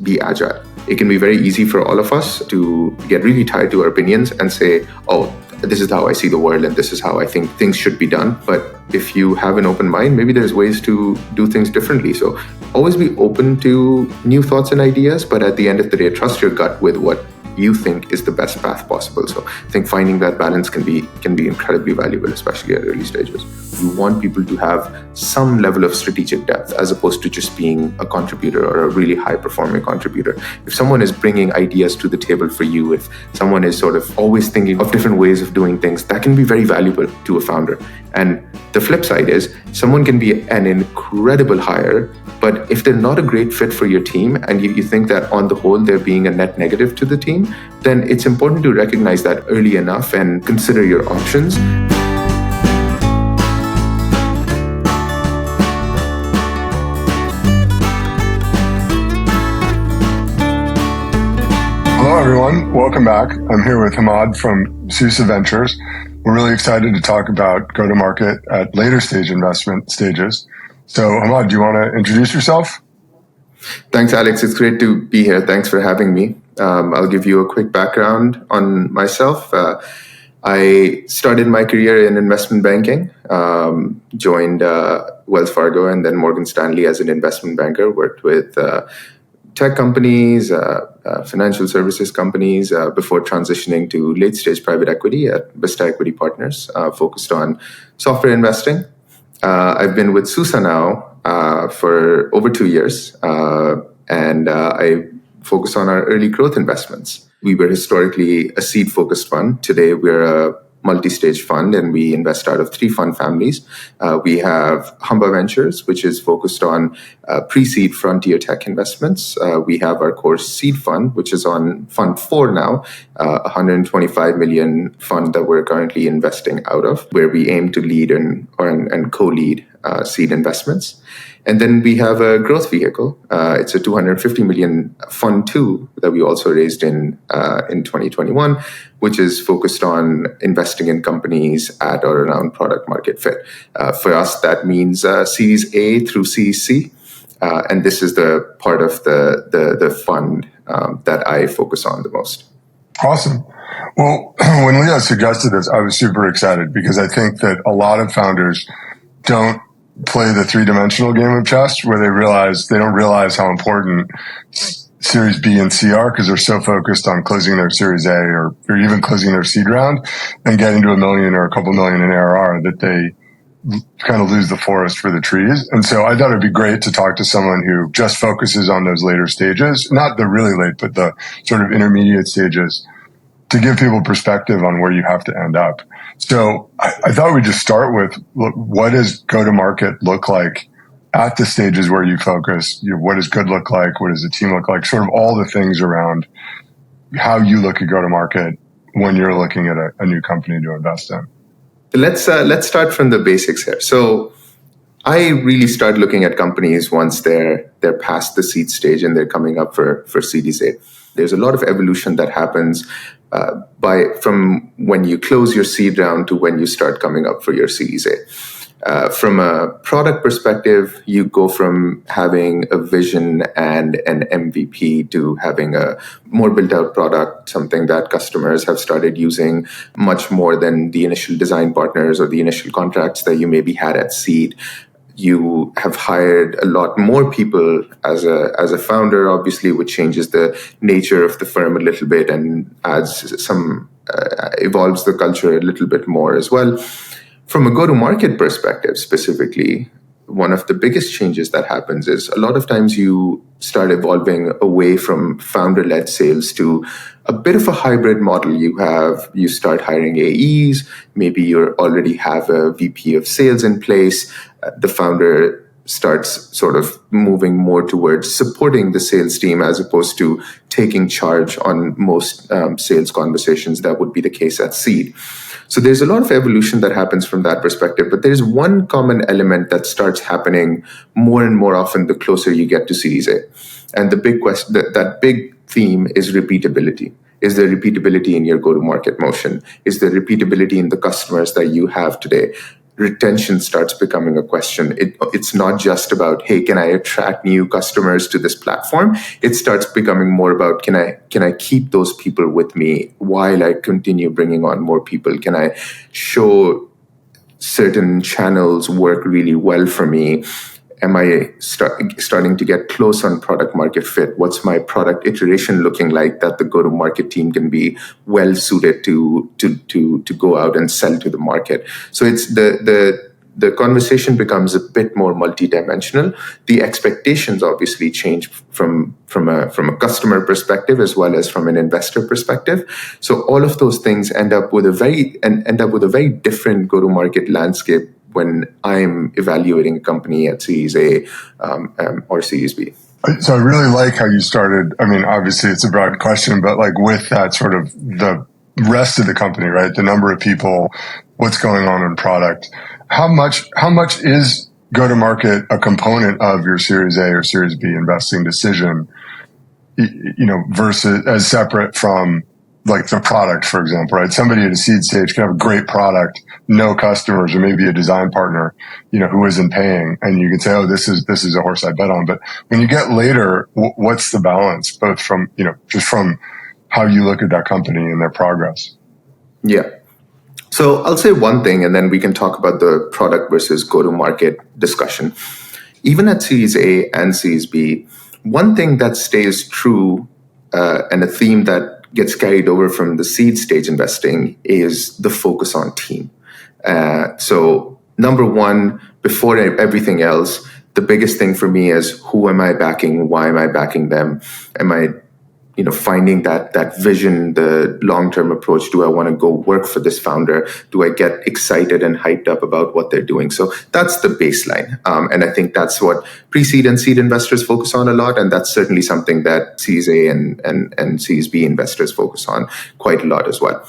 be agile. It can be very easy for all of us to get really tied to our opinions and say, oh, this is how I see the world and this is how I think things should be done. But if you have an open mind, maybe there's ways to do things differently. So always be open to new thoughts and ideas, but at the end of the day, trust your gut with what you think is the best path possible. So I think finding that balance can be incredibly valuable, especially at early stages. You want people to have some level of strategic depth as opposed to just being a contributor or a really high performing contributor. If someone is bringing ideas to the table for you, if someone is sort of always thinking of different ways of doing things, that can be very valuable to a founder. And the flip side is someone can be an incredible hire, but if they're not a great fit for your team and you think that on the whole they're being a net negative to the team, then it's important to recognize that early enough and consider your options. Hello, everyone. Welcome back. I'm here with Hammad from Susa Ventures. We're really excited to talk about go-to-market at later stage investment stages. So, Hammad, do you want to introduce yourself? Thanks, Alex. It's great to be here. Thanks for having me. I'll give you a quick background on myself. I started my career in investment banking, joined Wells Fargo and then Morgan Stanley as an investment banker, worked with tech companies, financial services companies, before transitioning to late-stage private equity at Vista Equity Partners, focused on software investing. I've been with Susa now for over 2 years, and I focus on our early growth investments. We were historically a seed-focused fund. Today, we're a multi-stage fund, and we invest out of 3 fund families. We have Hammad Ventures, which is focused on pre-seed frontier tech investments. We have our core seed fund, which is on Fund 4 now, a $125 million fund that we're currently investing out of, where we aim to lead and co-lead seed investments. And then we have a growth vehicle. It's a $250 million Fund 2 that we also raised in 2021, which is focused on investing in companies at or around product market fit. For us, that means Series A through Series C. And this is the part of the fund that I focus on the most. Awesome. Well, when Leo suggested this, I was super excited because I think that a lot of founders don't play the 3-dimensional game of chess where they don't realize how important Series B and C are because they're so focused on closing their Series A or even closing their seed round and getting to $1 million or a couple million in ARR that they kind of lose the forest for the trees. And so I thought it'd be great to talk to someone who just focuses on those later stages, not the really late, but the sort of intermediate stages, to give people perspective on where you have to end up. So I thought we'd just start with what does go-to-market look like at the stages where you focus? What does good look like? What does the team look like? Sort of all the things around how you look at go-to-market when you're looking at a new company to invest in. Let's start from the basics here. So I really start looking at companies once they're past the seed stage and they're coming up for Series A. There's a lot of evolution that happens from when you close your seed round to when you start coming up for your Series A. From a product perspective, you go from having a vision and an MVP to having a more built-out product, something that customers have started using much more than the initial design partners or the initial contracts that you maybe had at seed. You have hired a lot more people as a founder, obviously, which changes the nature of the firm a little bit and adds evolves the culture a little bit more as well. From a go-to-market perspective, specifically, one of the biggest changes that happens is a lot of times you start evolving away from founder-led sales to a bit of a hybrid model. You start hiring AEs, maybe you already have a VP of sales in place. The founder starts sort of moving more towards supporting the sales team as opposed to taking charge on most sales conversations. That would be the case at seed. So there's a lot of evolution that happens from that perspective, but there's one common element that starts happening more and more often the closer you get to Series A. And the big question, that big theme is repeatability. Is there repeatability in your go-to-market motion? Is there repeatability in the customers that you have today? retention starts becoming a question. It's not just about, hey, can I attract new customers to this platform? It starts becoming more about, can I keep those people with me while I continue bringing on more people? Can I show certain channels work really well for me? Am I starting to get close on product market fit? What's my product iteration looking like that the go-to-market team can be well suited to go out and sell to the market? So it's the conversation becomes a bit more multidimensional. The expectations obviously change from a customer perspective as well as from an investor perspective. So all of those things end up with a very different go-to-market landscape when I'm evaluating a company at Series A or Series B. So I really like how you started. I mean, obviously it's a broad question, but like with that sort of the rest of the company, right? The number of people, what's going on in product. How much is go-to-market a component of your Series A or Series B investing decision, versus as separate from like the product, for example, right? Somebody at a seed stage can have a great product, no customers, or maybe a design partner, who isn't paying. And you can say, oh, this is a horse I bet on. But when you get later, what's the balance, both from, just from how you look at that company and their progress? Yeah. So I'll say one thing, and then we can talk about the product versus go-to-market discussion. Even at Series A and Series B, one thing that stays true and a theme that gets carried over from the seed stage investing is the focus on team. So number one, before everything else, the biggest thing for me is, who am I backing? Why am I backing them? Am I finding that vision, the long-term approach? Do I want to go work for this founder? Do I get excited and hyped up about what they're doing? So that's the baseline. And I think that's what pre-seed and seed investors focus on a lot. And that's certainly something that Series A and Series B investors focus on quite a lot as well.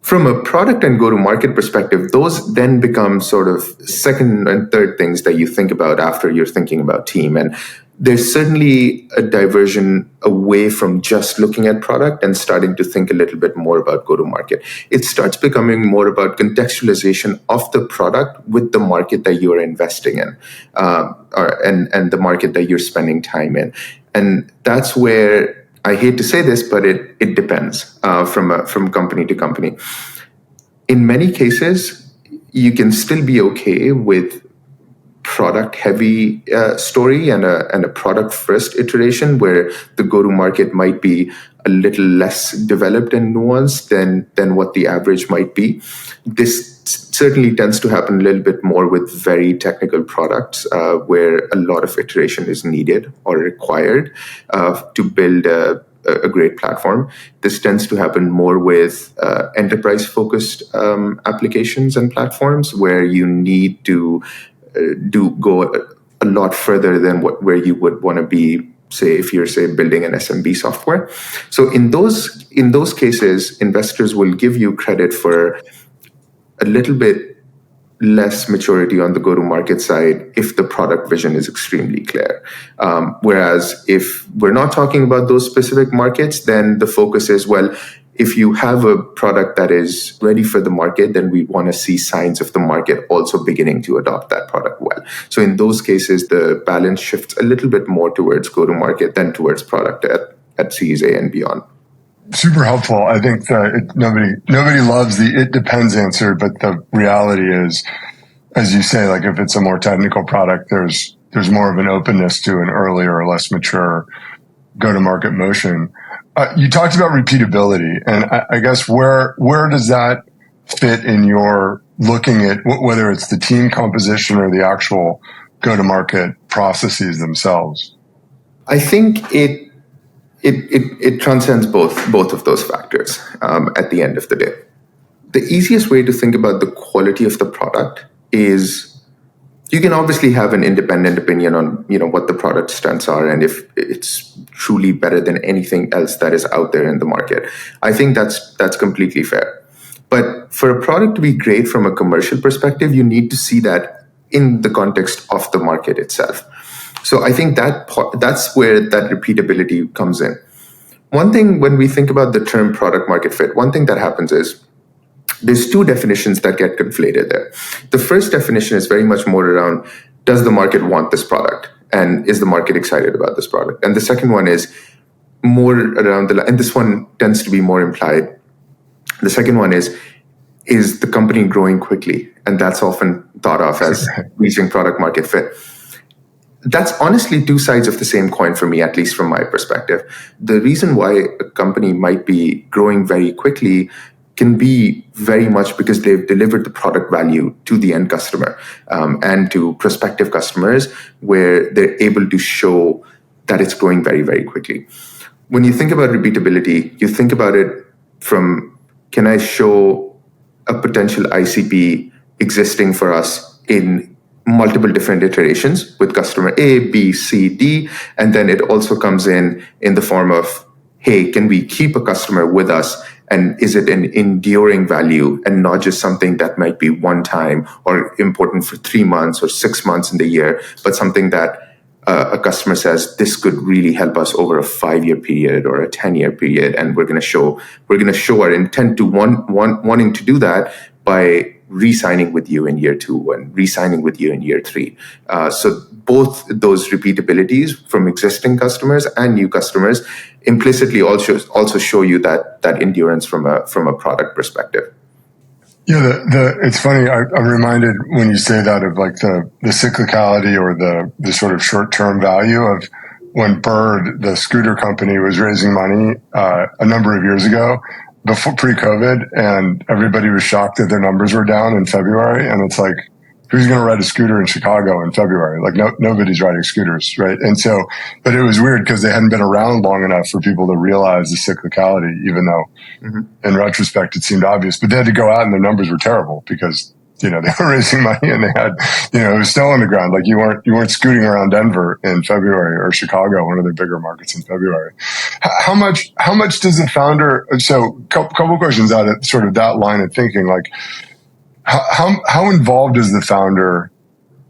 From a product and go-to-market perspective, those then become sort of second and third things that you think about after you're thinking about team. And there's certainly a diversion away from just looking at product and starting to think a little bit more about go-to-market. It starts becoming more about contextualization of the product with the market that you're investing in, and the market that you're spending time in. And that's where, I hate to say this, but it depends from company to company. In many cases, you can still be okay with product heavy story and a product first iteration where the go-to-market might be a little less developed and nuanced than what the average might be. This certainly tends to happen a little bit more with very technical products where a lot of iteration is needed or required to build a great platform. This tends to happen more with enterprise-focused applications and platforms where you need to go a lot further than where you would want to be, say, if you're building an SMB software. So in those cases, investors will give you credit for a little bit less maturity on the go-to-market side if the product vision is extremely clear. Whereas if we're not talking about those specific markets, then the focus is, well, if you have a product that is ready for the market, then we want to see signs of the market also beginning to adopt that product well. So in those cases, the balance shifts a little bit more towards go-to-market than towards product at Series A and beyond. Super helpful. I think that nobody loves the "it depends" answer, but the reality is, as you say, like if it's a more technical product, there's more of an openness to an earlier or less mature go-to-market motion. You talked about repeatability, and I guess where does that fit in your looking at whether it's the team composition or the actual go-to-market processes themselves? I think it transcends both of those factors at the end of the day. The easiest way to think about the quality of the product is, you can obviously have an independent opinion on what the product strengths are and if it's truly better than anything else that is out there in the market. I think that's completely fair. But for a product to be great from a commercial perspective, you need to see that in the context of the market itself. So I think that's where that repeatability comes in. One thing, when we think about the term product market fit, one thing that happens is There's two definitions that get conflated there. The first definition is very much more around, does the market want this product? And is the market excited about this product? And the second one is more around and this one tends to be more implied. The second one is the company growing quickly? And that's often thought of as reaching product market fit. That's honestly two sides of the same coin for me, at least from my perspective. The reason why a company might be growing very quickly can be very much because they've delivered the product value to the end customer and to prospective customers, where they're able to show that it's growing very, very quickly. When you think about repeatability, you think about it from, can I show a potential ICP existing for us in multiple different iterations with customer A, B, C, D, and then it also comes in the form of, hey, can we keep a customer with us? And is it an enduring value and not just something that might be one time or important for 3 months or 6 months in the year, but something that a customer says, this could really help us over a 5-year period or a 10-year period, and we're going to show our intent to wanting to do that by re-signing with you in year 2 and re-signing with you in year 3. So both those repeatabilities from existing customers and new customers implicitly also show you that endurance from a product perspective. Yeah, it's funny. I'm reminded when you say that of like the cyclicality or the sort of short-term value of when Bird, the scooter company, was raising money a number of years ago, before pre-COVID, and everybody was shocked that their numbers were down in February. And it's like, who's going to ride a scooter in Chicago in February? Like nobody's riding scooters, right? And so, but it was weird because they hadn't been around long enough for people to realize the cyclicality, even though in retrospect it seemed obvious. But they had to go out and their numbers were terrible because, they were raising money and they had, it was snow on the ground. Like you weren't scooting around Denver in February or Chicago, one of the bigger markets in February. How much does the founder, so couple questions out of sort of that line of thinking, like, how involved is the founder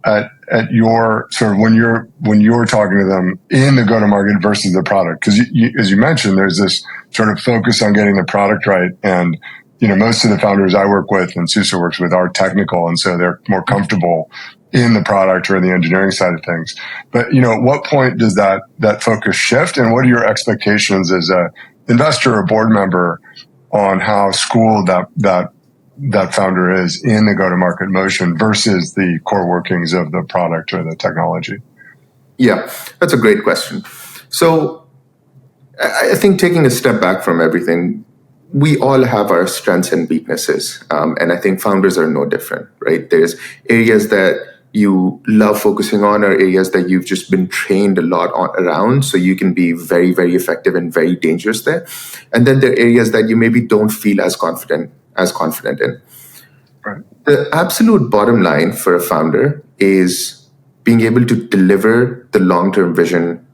at your sort of when you're talking to them in the go-to-market versus the product? Because as you mentioned, there's this sort of focus on getting the product right, and most of the founders I work with and Susa works with are technical, and so they're more comfortable in the product or in the engineering side of things. But at what point does that focus shift, and what are your expectations as a investor or board member on how schooled that founder is in the go-to-market motion versus the core workings of the product or the technology? Yeah, that's a great question. So I think taking a step back from everything, we all have our strengths and weaknesses. And I think founders are no different, right? There's areas that you love focusing on, or areas that you've just been trained a lot around, so you can be very, very effective and very dangerous there. And then there are areas that you maybe don't feel as confident in. Right. The absolute bottom line for a founder is being able to deliver the long-term vision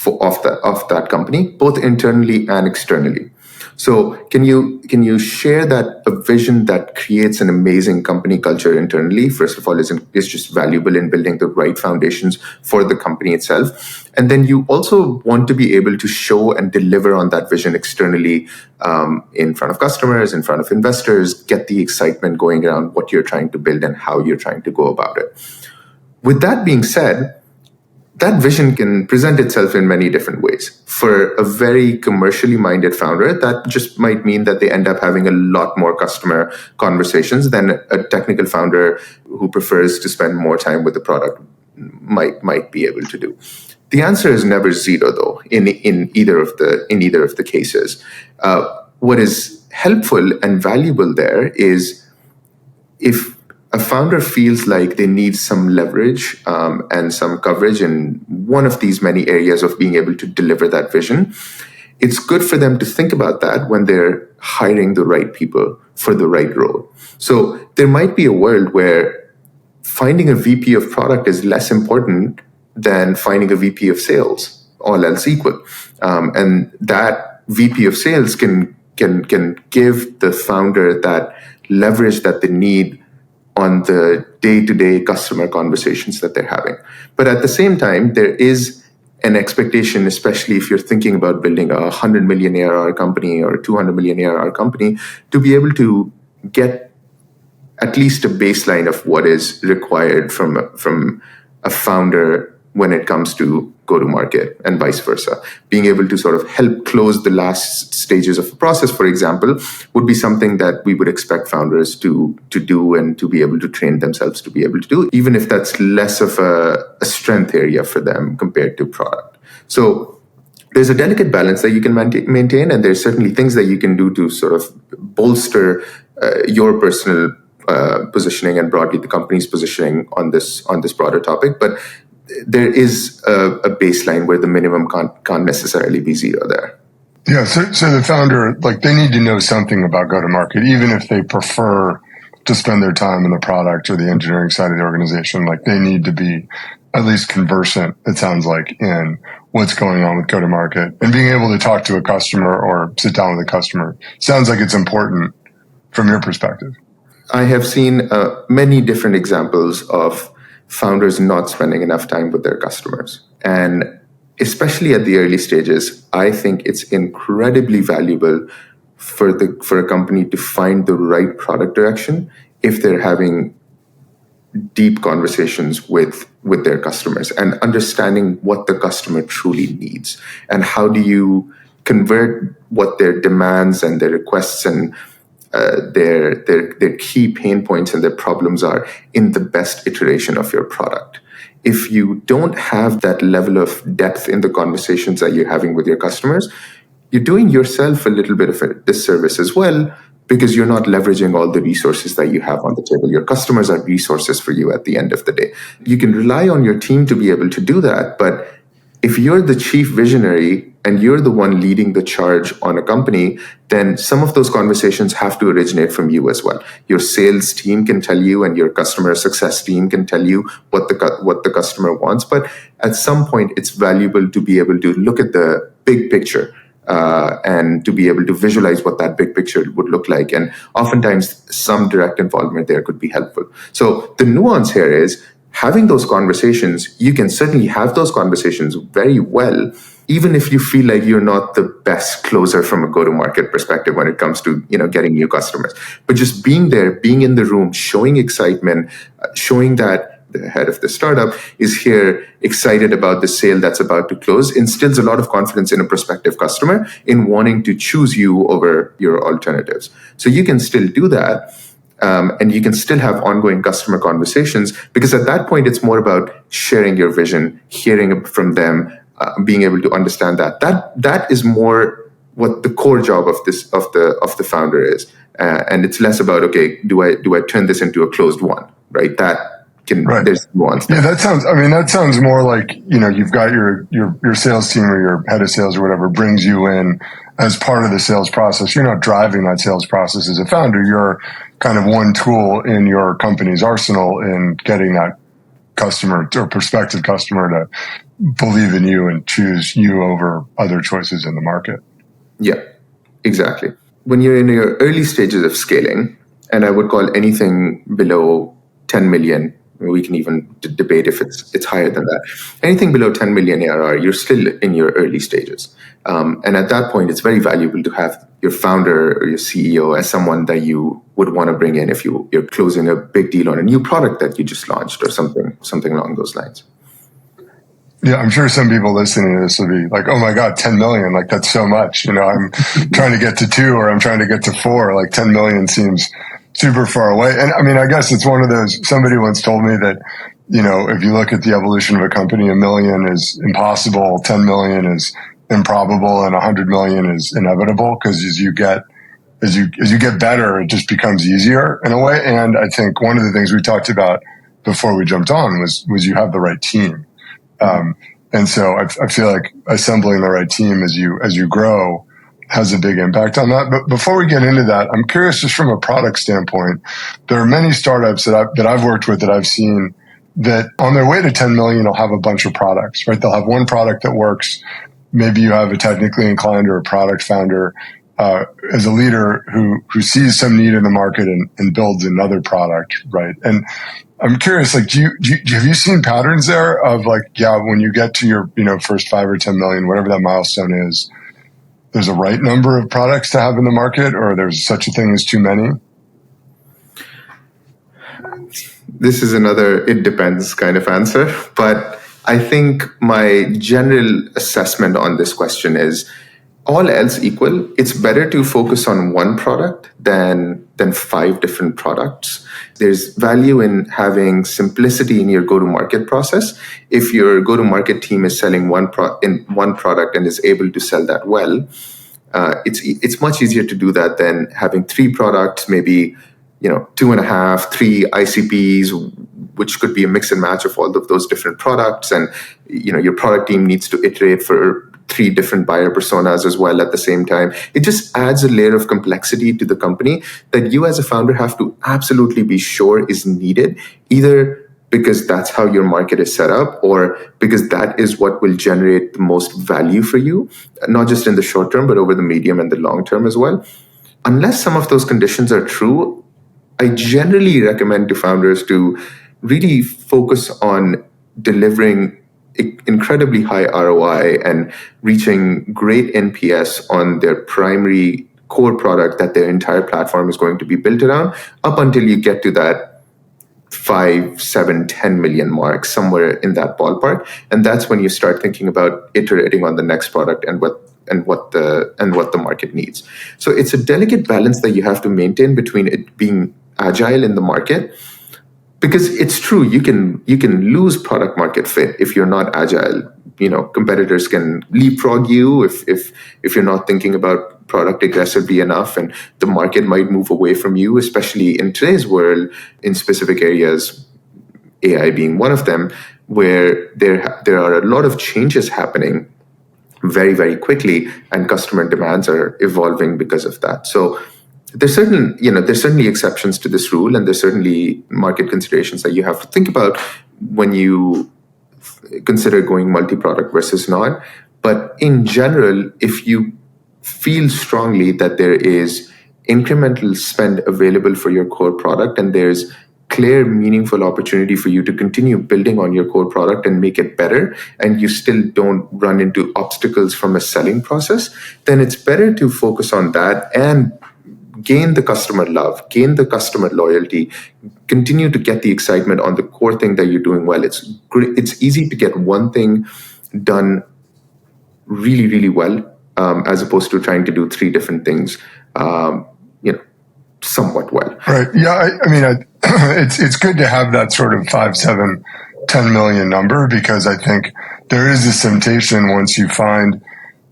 of that company, both internally and externally. So can you share that a vision that creates an amazing company culture internally, first of all, is just valuable in building the right foundations for the company itself. And then you also want to be able to show and deliver on that vision externally, in front of customers, in front of investors, get the excitement going around what you're trying to build and how you're trying to go about it. With that being said, that vision can present itself in many different ways. For a very commercially minded founder, that just might mean that they end up having a lot more customer conversations than a technical founder who prefers to spend more time with the product might be able to do. The answer is never zero, though, in either of the cases. What is helpful and valuable there is if a founder feels like they need some leverage and some coverage in one of these many areas of being able to deliver that vision, it's good for them to think about that when they're hiring the right people for the right role. So there might be a world where finding a VP of product is less important than finding a VP of sales, all else equal. And that VP of sales can give the founder that leverage that they need on the day-to-day customer conversations that they're having. But at the same time, there is an expectation, especially if you're thinking about building a 100 million ARR company or a 200 million ARR company, to be able to get at least a baseline of what is required from a founder when it comes to go to market and vice versa. Being able to sort of help close the last stages of a process, for example, would be something that we would expect founders to do and to be able to train themselves to be able to do, even if that's less of a strength area for them compared to product. So there's a delicate balance that you can maintain, and there's certainly things that you can do to sort of bolster your personal positioning and broadly the company's positioning on this broader topic. But there is a baseline where the minimum can't necessarily be zero there. Yeah, so the founder, like, they need to know something about go-to-market, even if they prefer to spend their time in the product or the engineering side of the organization. Like, they need to be at least conversant, it sounds like, in what's going on with go-to-market. And being able to talk to a customer or sit down with a customer sounds like it's important from your perspective. I have seen many different examples of founders not spending enough time with their customers. And especially at the early stages, I think it's incredibly valuable for a company to find the right product direction if they're having deep conversations with their customers and understanding what the customer truly needs. And how do you convert what their demands and their requests and their key pain points and their problems are in the best iteration of your product. If you don't have that level of depth in the conversations that you're having with your customers, you're doing yourself a little bit of a disservice as well, because you're not leveraging all the resources that you have on the table. Your customers are resources for you at the end of the day. You can rely on your team to be able to do that, but if you're the chief visionary and you're the one leading the charge on a company, then some of those conversations have to originate from you as well. Your sales team can tell you, and your customer success team can tell you what the customer wants. But at some point, it's valuable to be able to look at the big picture and to be able to visualize what that big picture would look like. And oftentimes, some direct involvement there could be helpful. So the nuance here is, having those conversations, you can certainly have those conversations very well, even if you feel like you're not the best closer from a go-to-market perspective when it comes to, getting new customers. But just being there, being in the room, showing excitement, showing that the head of the startup is here, excited about the sale that's about to close, instills a lot of confidence in a prospective customer in wanting to choose you over your alternatives. So you can still do that. And you can still have ongoing customer conversations, because at that point, it's more about sharing your vision, hearing from them, being able to understand that. That is more what the core job of the founder is, and it's less about, okay, do I turn this into a closed one, right? There's nuance there. Yeah, that sounds more like, you've got your sales team or your head of sales or whatever brings you in as part of the sales process. You're not driving that sales process as a founder. You're kind of one tool in your company's arsenal in getting that customer or prospective customer to believe in you and choose you over other choices in the market. Yeah, exactly. When you're in your early stages of scaling, and I would call anything below 10 million, we can even debate if it's higher than that. Anything below 10 million ARR, you're still in your early stages. And at that point, it's very valuable to have your founder or your CEO as someone that you would want to bring in if you're closing a big deal on a new product that you just launched or something along those lines. Yeah, I'm sure some people listening to this will be like, oh my God, 10 million, like that's so much. I'm trying to get to 2 or I'm trying to get to 4, like 10 million seems super far away. And I mean, I guess it's one of those, somebody once told me that, if you look at the evolution of a company, 1 million is impossible, 10 million is improbable, and 100 million is inevitable, because as you get better, it just becomes easier in a way. And I think one of the things we talked about before we jumped on was you have the right team. And so I feel like assembling the right team as you grow has a big impact on that. But before we get into that, I'm curious, just from a product standpoint, there are many startups that I've worked with that I've seen that on their way to 10 million will have a bunch of products, right? They'll have one product that works. Maybe you have a technically inclined or a product founder as a leader who sees some need in the market and builds another product, right? And I'm curious, like, have you seen patterns there of like, when you get to your first 5 or 10 million, whatever that milestone is, there's a right number of products to have in the market, or there's such a thing as too many? This is another it depends kind of answer. But I think my general assessment on this question is all else equal, it's better to focus on one product than five different products. There's value in having simplicity in your go-to-market process. If your go-to-market team is selling in one product and is able to sell that well, it's much easier to do that than having three products, maybe two and a half, three ICPs, which could be a mix and match of all of those different products, and your product team needs to iterate for three different buyer personas as well at the same time. It just adds a layer of complexity to the company that you as a founder have to absolutely be sure is needed, either because that's how your market is set up or because that is what will generate the most value for you, not just in the short term, but over the medium and the long term as well. Unless some of those conditions are true, I generally recommend to founders to really focus on delivering incredibly high ROI and reaching great NPS on their primary core product that their entire platform is going to be built around, up until you get to that 5, 7, 10 million mark, somewhere in that ballpark. And that's when you start thinking about iterating on the next product and what the market needs. So it's a delicate balance that you have to maintain between it being agile in the market, because it's true, you can lose product market fit if you're not agile. Competitors can leapfrog you if you're not thinking about product aggressively enough, and the market might move away from you, especially in today's world, in specific areas, AI being one of them, where there are a lot of changes happening very, very quickly, and customer demands are evolving because of that. So there's certainly exceptions to this rule, and there's certainly market considerations that you have to think about when you consider going multi-product versus not. But in general, if you feel strongly that there is incremental spend available for your core product and there's clear, meaningful opportunity for you to continue building on your core product and make it better, and you still don't run into obstacles from a selling process, then it's better to focus on that and gain the customer love, gain the customer loyalty, continue to get the excitement on the core thing that you're doing well. It's great. It's easy to get one thing done really, really well, as opposed to trying to do three different things, somewhat well. Right. Yeah. I mean, it's good to have that sort of 5, 7, 10 million number, because I think there is this temptation once you find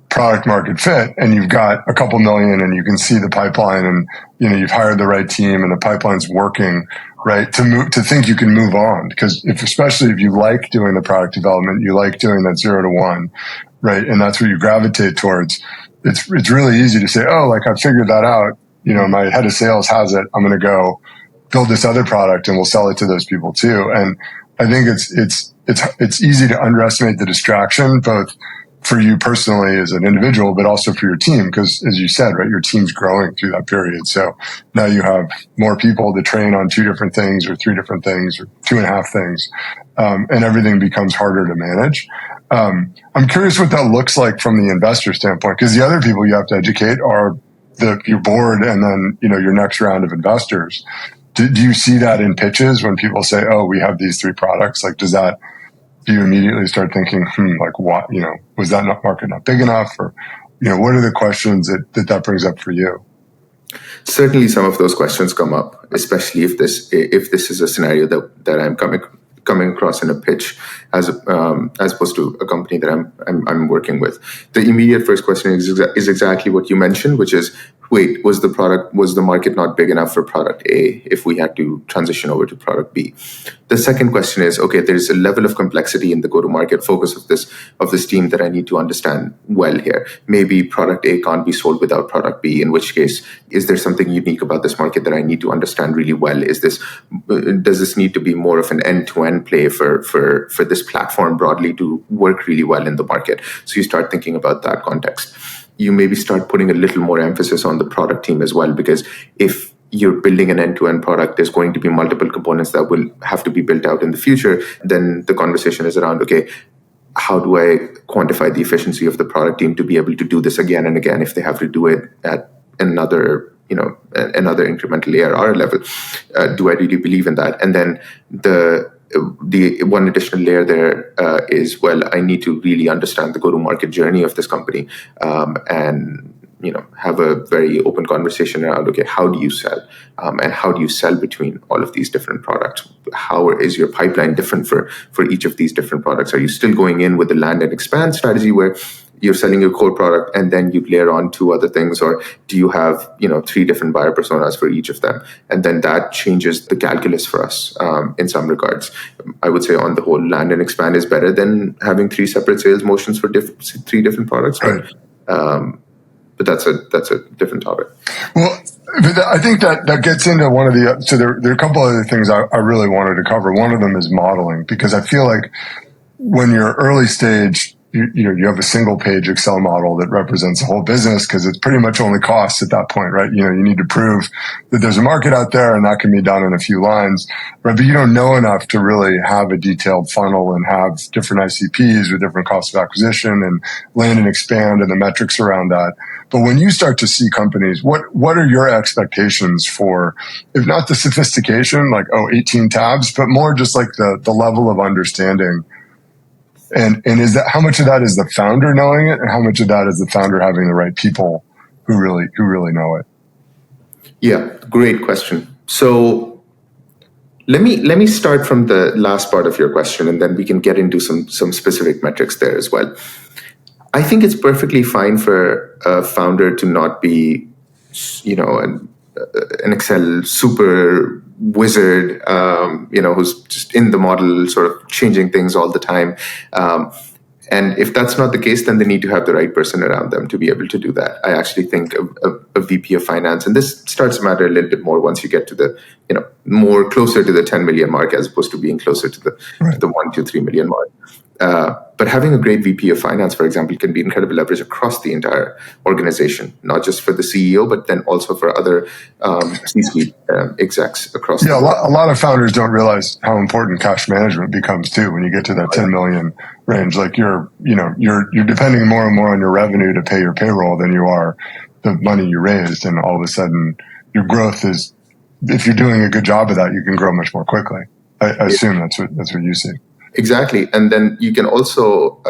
product market fit and you've got a couple million and you can see the pipeline and you've hired the right team and the pipeline's working, right, to think you can move on. Because especially if you like doing the product development, you like doing that 0 to 1, right, and that's what you gravitate towards, it's really easy to say, oh, like I figured that out, my head of sales has it, I'm going to go build this other product and we'll sell it to those people too. And I think it's easy to underestimate the distraction, both for you personally as an individual, but also for your team. Because as you said, right, your team's growing through that period. So now you have more people to train on 2 different things or 3 different things or 2.5 things. And everything becomes harder to manage. I'm curious what that looks like from the investor standpoint, because the other people you have to educate are your board and then, your next round of investors. Do you see that in pitches when people say, oh, we have these 3 products? Like, do you immediately start thinking, like what, was that market not big enough? Or, what are the questions that brings up for you? Certainly some of those questions come up, especially if this is a scenario that I'm coming across in a pitch as opposed to a company that I'm working with. The immediate first question is exactly what you mentioned, which is, wait, was the market not big enough for product A if we had to transition over to product B? The second question is, okay, there's a level of complexity in the go-to-market focus of this team that I need to understand well here. Maybe product A can't be sold without product B, in which case, is there something unique about this market that I need to understand really well? Does this need to be more of an end-to-end play for this platform broadly to work really well in the market? So you start thinking about that context. You maybe start putting a little more emphasis on the product team as well, because if you're building an end-to-end product, there's going to be multiple components that will have to be built out in the future. Then the conversation is around, okay, how do I quantify the efficiency of the product team to be able to do this again and again if they have to do it at another another incremental ARR level. Do I really believe in that? And then the one additional layer there is, well, I need to really understand the go-to-market journey of this company, and have a very open conversation around, okay, how do you sell, and how do you sell between all of these different products? How is your pipeline different for each of these different products? Are you still going in with the land and expand strategy where you're selling your core product and then you layer on 2 other things, or do you have 3 different buyer personas for each of them? And then that changes the calculus for us in some regards. I would say on the whole, land and expand is better than having 3 separate sales motions for 3 different products. Right. But that's a different topic. Well, I think that gets into one of the, so there are a couple other things I really wanted to cover. One of them is modeling, because I feel like when you're early stage, you have a single page Excel model that represents the whole business, because it's pretty much only costs at that point, right? You need to prove that there's a market out there, and that can be done in a few lines, right? But you don't know enough to really have a detailed funnel and have different ICPs with different costs of acquisition and land and expand and the metrics around that. But when you start to see companies, what are your expectations for, if not the sophistication, like, 18 tabs, but more just like the level of understanding? And is that, how much of that is the founder knowing it, and how much of that is the founder having the right people who really know it? Yeah, great question. So let me start from the last part of your question, and then we can get into some specific metrics there as well. I think it's perfectly fine for a founder to not be, an Excel super wizard, who's just in the model, sort of changing things all the time. And if that's not the case, then they need to have the right person around them to be able to do that. I actually think a VP of finance, and this starts to matter a little bit more once you get to the, more closer to the 10 million mark, as opposed to being closer to the 1 to 3 million mark. But having a great VP of finance, for example, can be incredible leverage across the entire organization, not just for the CEO, but then also for other C-suite execs across the board. A lot of founders don't realize how important cash management becomes too when you get to that 10 million range. Like you're depending more and more on your revenue to pay your payroll than you are the money you raised, and all of a sudden your growth is, if you're doing a good job of that, you can grow much more quickly. I assume that's what you see. Exactly. And then you can also,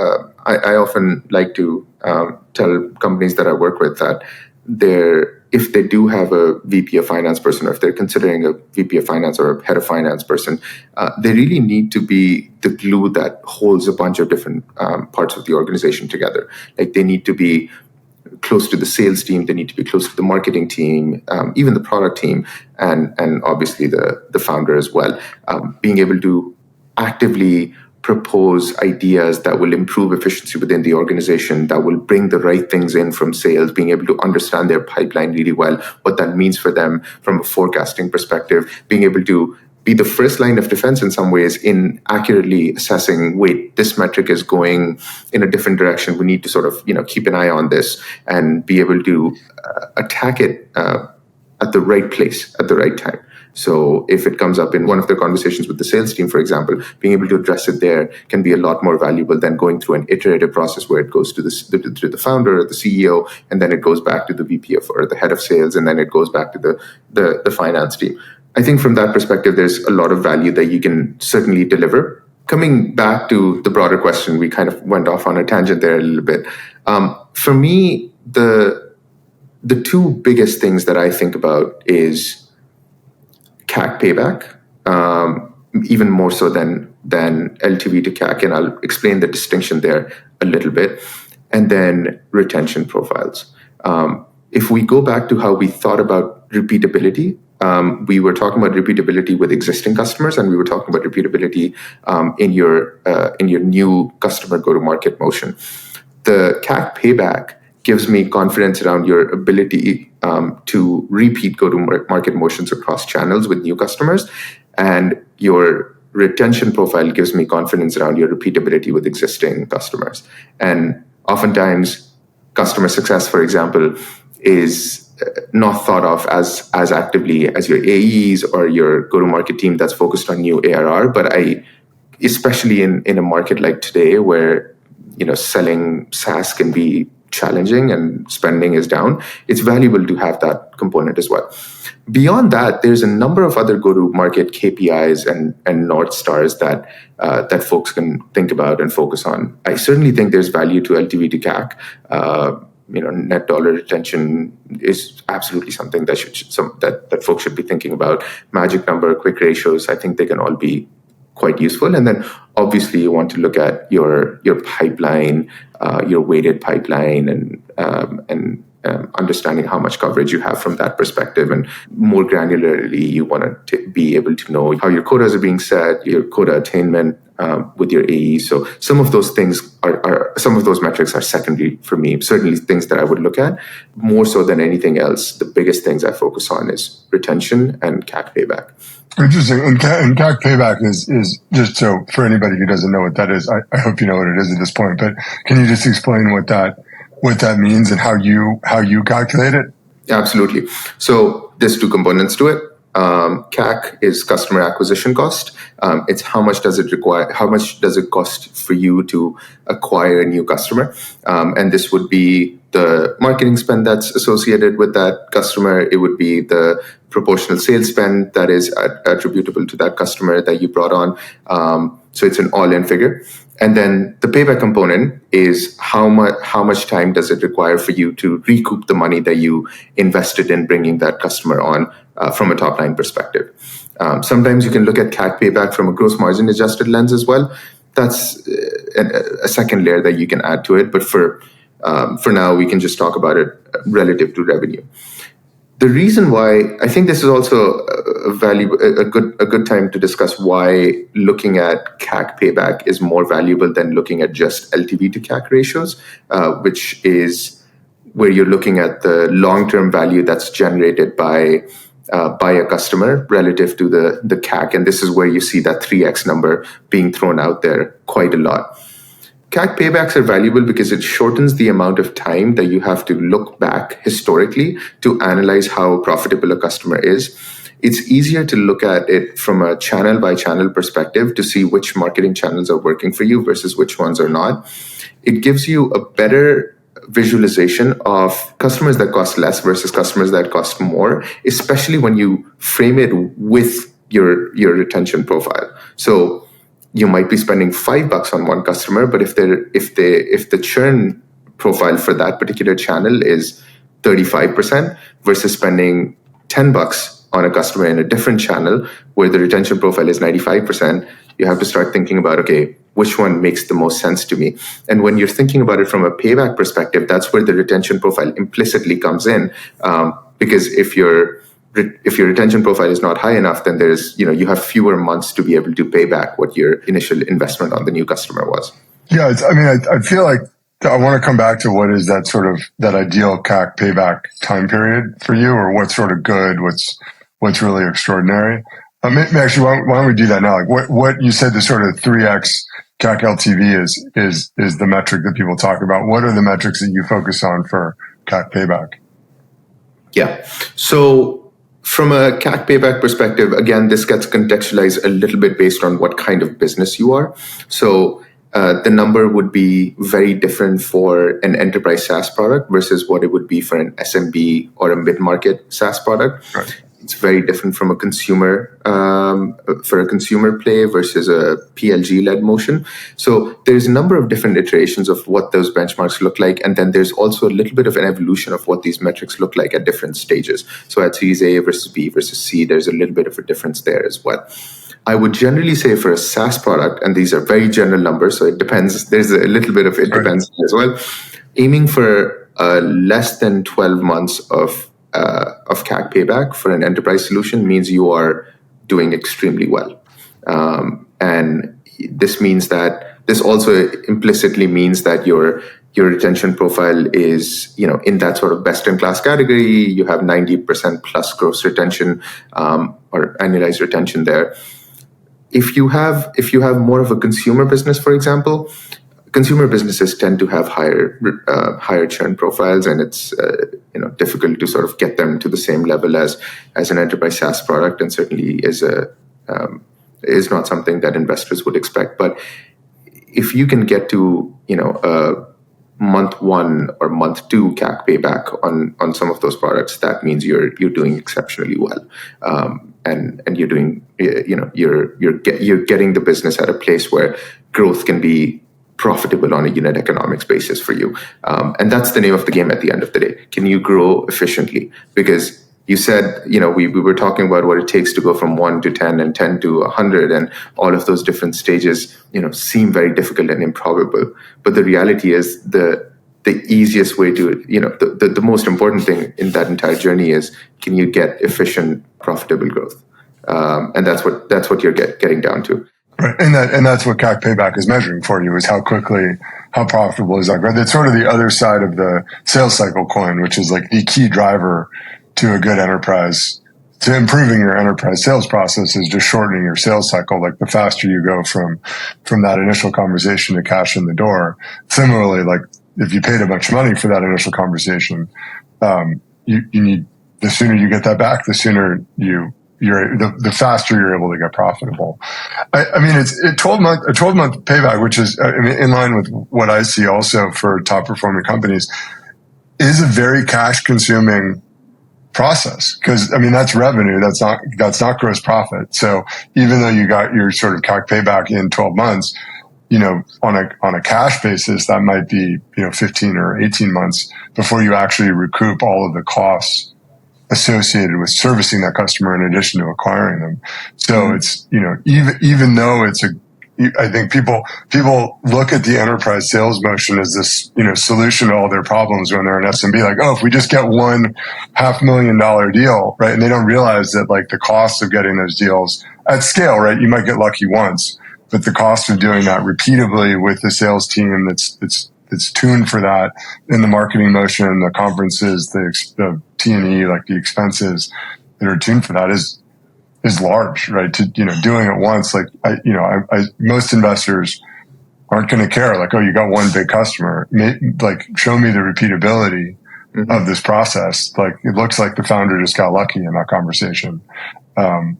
I often like to tell companies that I work with that if they do have a VP of finance person, or if they're considering a VP of finance or a head of finance person, they really need to be the glue that holds a bunch of different parts of the organization together. Like, they need to be close to the sales team, they need to be close to the marketing team, even the product team, and obviously the founder as well. Being able to actively propose ideas that will improve efficiency within the organization, that will bring the right things in from sales, being able to understand their pipeline really well, what that means for them from a forecasting perspective, being able to be the first line of defense in some ways in accurately assessing, wait, this metric is going in a different direction. We need to sort of, keep an eye on this, and be able to attack it at the right place at the right time. So if it comes up in one of the conversations with the sales team, for example, being able to address it there can be a lot more valuable than going through an iterative process where it goes to the founder or the CEO, and then it goes back to the VP or the head of sales, and then it goes back to the finance team. I think from that perspective, there's a lot of value that you can certainly deliver. Coming back to the broader question, we kind of went off on a tangent there a little bit. For me, the 2 biggest things that I think about is CAC payback, even more so than LTV to CAC, and I'll explain the distinction there a little bit, and then retention profiles. If we go back to how we thought about repeatability, we were talking about repeatability with existing customers, and we were talking about repeatability in your new customer go-to-market motion. The CAC payback gives me confidence around your ability to repeat go-to-market motions across channels with new customers, and your retention profile gives me confidence around your repeatability with existing customers. And oftentimes, customer success, for example, is not thought of as actively as your AEs or your go-to-market team that's focused on new ARR. But especially in a market like today, where selling SaaS can be challenging and spending is down, it's valuable to have that component as well. Beyond that, there's a number of other go-to-market KPIs and North Stars that folks can think about and focus on. I certainly think there's value to LTV to CAC. Net dollar retention is absolutely something that folks should be thinking about. Magic number, quick ratios, I think they can all be quite useful. And then obviously you want to look at your pipeline, your weighted pipeline, and understanding how much coverage you have from that perspective. And more granularly, you want to be able to know how your quotas are being set, your quota attainment with your AE. So some of those things some of those metrics are secondary for me. Certainly things that I would look at more so than anything else. The biggest things I focus on is retention and CAC payback. Interesting. And CAC payback is just so for anybody who doesn't know what that is, I hope you know what it is at this point, but can you just explain what that means and how you calculate it? Absolutely. So there's two components to it. CAC is customer acquisition cost. It's how much does it cost for you to acquire a new customer? And this would be the marketing spend that's associated with that customer. It would be the proportional sales spend that is attributable to that customer that you brought on. So it's an all-in figure. And then the payback component is how much time does it require for you to recoup the money that you invested in bringing that customer on from a top-line perspective. Sometimes you can look at CAC payback from a gross margin adjusted lens as well. That's a second layer that you can add to it. But for now, we can just talk about it relative to revenue. The reason why I think this is also a good time to discuss why looking at CAC payback is more valuable than looking at just LTV to CAC ratios, which is where you're looking at the long-term value that's generated by a customer relative to the CAC. And this is where you see that 3x number being thrown out there quite a lot. CAC paybacks are valuable because it shortens the amount of time that you have to look back historically to analyze how profitable a customer is. It's easier to look at it from a channel by channel perspective to see which marketing channels are working for you versus which ones are not. It gives you a better visualization of customers that cost less versus customers that cost more, especially when you frame it with your retention profile. So you might be spending $5 on one customer, but if the churn profile for that particular channel is 35% versus spending $10 on a customer in a different channel where the retention profile is 95%, you have to start thinking about, okay, which one makes the most sense to me? And when you're thinking about it from a payback perspective, that's where the retention profile implicitly comes in, because if your retention profile is not high enough, then you have fewer months to be able to pay back what your initial investment on the new customer was. Yeah, I feel like I want to come back to what is that sort of that ideal CAC payback time period for you, or what's sort of good, what's really extraordinary. Actually, why don't we do that now? Like what you said, the sort of 3x CAC LTV is the metric that people talk about. What are the metrics that you focus on for CAC payback? Yeah, so from a CAC payback perspective, again, this gets contextualized a little bit based on what kind of business you are. So the number would be very different for an enterprise SaaS product versus what it would be for an SMB or a mid-market SaaS product. Right. It's very different from a consumer play versus a PLG-led motion. So there's a number of different iterations of what those benchmarks look like. And then there's also a little bit of an evolution of what these metrics look like at different stages. So at Series A versus B versus C, there's a little bit of a difference there as well. I would generally say for a SaaS product, and these are very general numbers, so it depends. There's a little bit of it depends as well. Aiming for less than 12 months of CAC payback for an enterprise solution means you are doing extremely well. And this also implicitly means that your retention profile is, in that sort of best-in-class category. You have 90% plus gross retention or annualized retention there. If you have more of a consumer business, for example, consumer businesses tend to have higher churn profiles, and it's difficult to sort of get them to the same level as an enterprise SaaS product, and certainly is not something that investors would expect. But if you can get to month one or month two CAC payback on some of those products, that means you're doing exceptionally well, and you're doing, you're getting the business at a place where growth can be profitable on a unit economics basis for you, and that's the name of the game at the end of the day. Can you grow efficiently? Because you said, we were talking about what it takes to go from 1 to 10 and 10 to 100, and all of those different stages, seem very difficult and improbable. But the reality is the easiest way to, the most important thing in that entire journey is, can you get efficient, profitable growth? And that's what you're getting down to. Right. And that's what CAC payback is measuring for you, is how profitable is that growth. It's sort of the other side of the sales cycle coin, which is like the key driver to a good enterprise, to improving your enterprise sales process, is just shortening your sales cycle. Like, the faster you go from that initial conversation to cash in the door. Similarly, like, if you paid a bunch of money for that initial conversation, you need, the sooner you get that back, the sooner the faster you're able to get profitable. I mean, it's a 12-month payback, which is, in line with what I see also for top performing companies, is a very cash consuming process, because that's revenue, that's not gross profit. So even though you got your sort of CAC payback in 12 months, on a cash basis, that might be 15 or 18 months before you actually recoup all of the costs associated with servicing that customer in addition to acquiring them. So it's, even though I think people look at the enterprise sales motion as this, solution to all their problems when they're an SMB. Like, oh, if we just get one $500,000 deal, right? And they don't realize that, like, the cost of getting those deals at scale, right? You might get lucky once, but the cost of doing that repeatedly with the sales team that's tuned for that, in the marketing motion, the conferences, the T&E, like the expenses that are tuned for that is large, right? To, doing it once, like, most investors aren't going to care. Like, oh, you got one big customer. Like, show me the repeatability of this process. Like, it looks like the founder just got lucky in that conversation. Not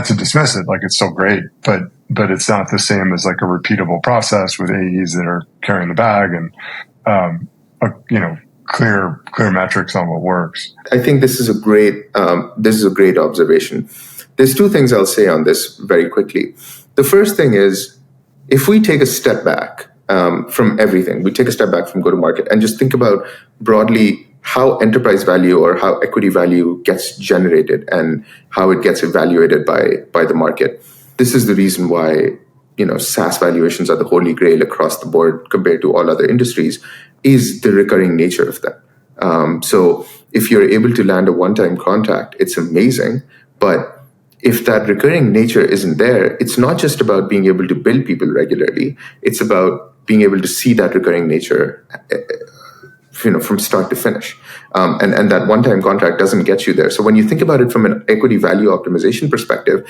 to dismiss it, like, it's still great, but it's not the same as, like, a repeatable process with AEs that are carrying the bag and, clear metrics on what works. I think this is a great observation. There's two things I'll say on this very quickly. The first thing is, if we take a step back from everything, we take a step back from go-to-market and just think about broadly how enterprise value or how equity value gets generated and how it gets evaluated by the market. This is the reason why, SaaS valuations are the holy grail across the board compared to all other industries, is the recurring nature of them. So if you're able to land a one-time contract, it's amazing. But if that recurring nature isn't there, it's not just about being able to bill people regularly. It's about being able to see that recurring nature, from start to finish. And that one-time contract doesn't get you there. So when you think about it from an equity value optimization perspective,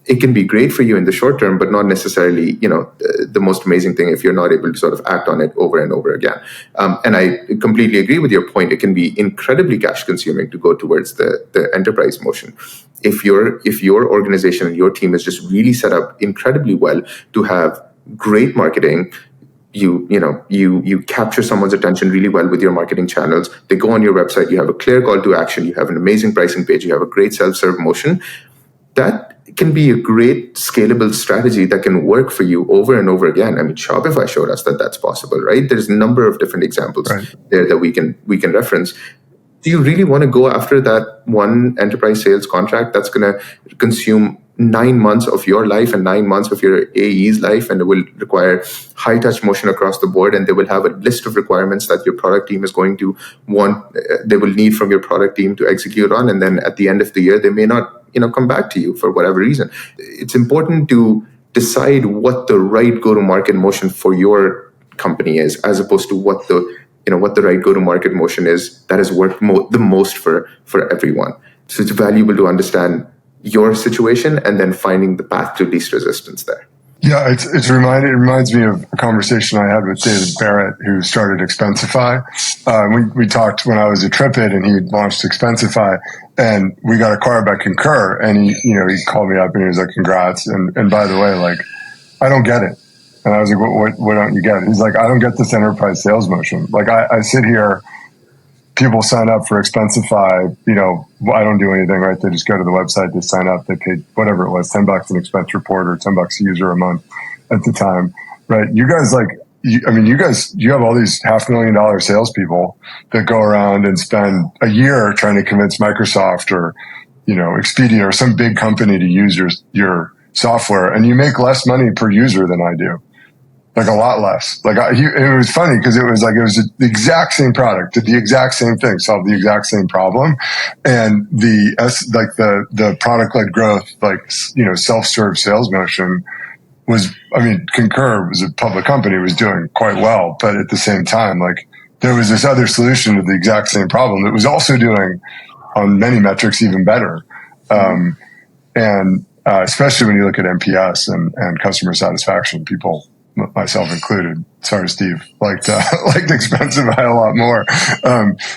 it can be great for you in the short term, but not necessarily, the most amazing thing if you're not able to sort of act on it over and over again. And I completely agree with your point. It can be incredibly cash consuming to go towards the enterprise motion. If your organization and your team is just really set up incredibly well to have great marketing, you capture someone's attention really well with your marketing channels. They go on your website, you have a clear call to action, you have an amazing pricing page, you have a great self-serve motion. That can be a great scalable strategy that can work for you over and over again. Shopify showed us that that's possible, right? There's a number of different examples there that we can reference. Do you really want to go after that one enterprise sales contract that's going to consume 9 months of your life and 9 months of your AE's life, and it will require high touch motion across the board, and they will have a list of requirements that your product team is going to want, they will need from your product team to execute on, and then at the end of the year, they may not come back to you for whatever reason. It's important to decide what the right go-to-market motion for your company is, as opposed to what the right go-to-market motion is that has worked the most for everyone. So it's valuable to understand your situation and then finding the path to least resistance there. Yeah, it reminds me of a conversation I had with David Barrett, who started Expensify. We talked when I was at TripIt, and he launched Expensify, and we got acquired by Concur, and he called me up and he was like, "Congrats!" And by the way, like, I don't get it. And I was like, what don't you get? He's like, I don't get this enterprise sales motion. Like I sit here, people sign up for Expensify, I don't do anything, right? They just go to the website, they sign up, they pay whatever it was, $10 an expense report or $10 a user a month at the time, right? You guys you have all these $500,000 salespeople that go around and spend a year trying to convince Microsoft or, Expedia or some big company to use your software, and you make less money per user than I do. Like a lot less. It was funny because it was the exact same product, did the exact same thing, solved the exact same problem, and the product-led growth, self-serve sales motion was. Concur was a public company, was doing quite well, but at the same time, there was this other solution to the exact same problem that was also doing on many metrics even better, and especially when you look at NPS and customer satisfaction, people, myself included, sorry, Steve, liked Expensify a lot more,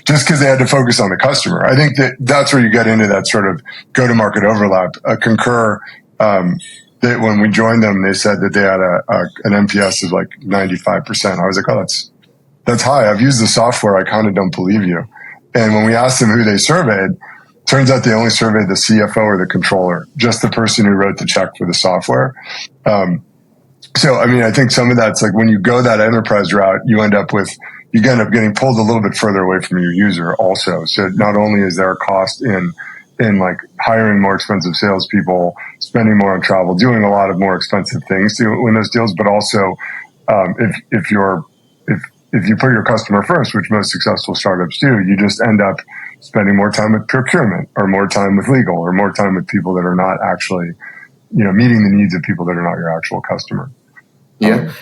just because they had to focus on the customer. I think that's where you get into that sort of go-to-market overlap. Concur, that when we joined them, they said that they had an NPS of 95%. I was like, oh, that's high. I've used the software. I kind of don't believe you. And when we asked them who they surveyed, turns out they only surveyed the CFO or the controller, just the person who wrote the check for the software. So, I think some of that's when you go that enterprise route, you end up getting pulled a little bit further away from your user also. So not only is there a cost in hiring more expensive salespeople, spending more on travel, doing a lot of more expensive things to win those deals, but also, if you put your customer first, which most successful startups do, you just end up spending more time with procurement or more time with legal or more time with people that are not actually, meeting the needs of people that are not your actual customer. Yeah,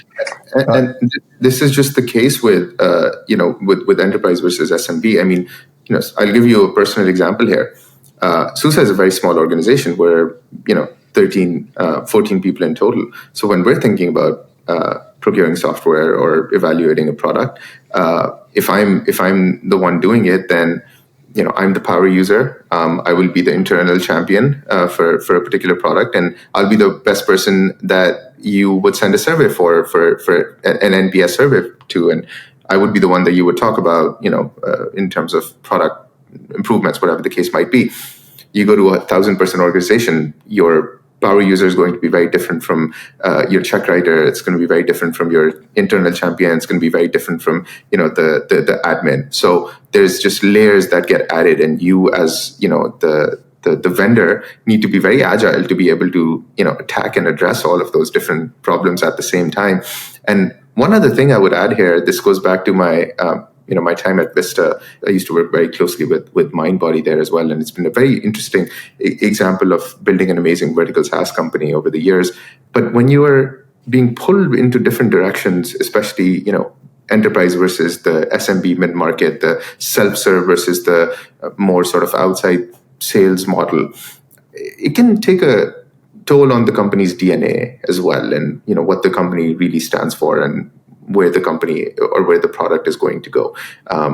and this is just the case with with enterprise versus SMB. I'll give you a personal example here. Susa is a very small organization. We're 13, 14 people in total. So when we're thinking about procuring software or evaluating a product, if I'm the one doing it, then I'm the power user. I will be the internal champion for a particular product, and I'll be the best person that you would send a survey for an NPS survey to, and I would be the one that you would talk about, in terms of product improvements, whatever the case might be. You go to a 1,000-person organization, your power user is going to be very different from your check writer. It's going to be very different from your internal champion. It's going to be very different from the admin. So there's just layers that get added, and you as the vendor need to be very agile to be able to attack and address all of those different problems at the same time. And one other thing I would add here, this goes back to my my time at Vista. I used to work very closely with Mindbody there as well, and it's been a very interesting example of building an amazing vertical SaaS company over the years. But when you are being pulled into different directions, especially enterprise versus the SMB mid-market, the self-serve versus the more sort of outside sales model, it can take a toll on the company's DNA as well, and what the company really stands for and where the company or where the product is going to go.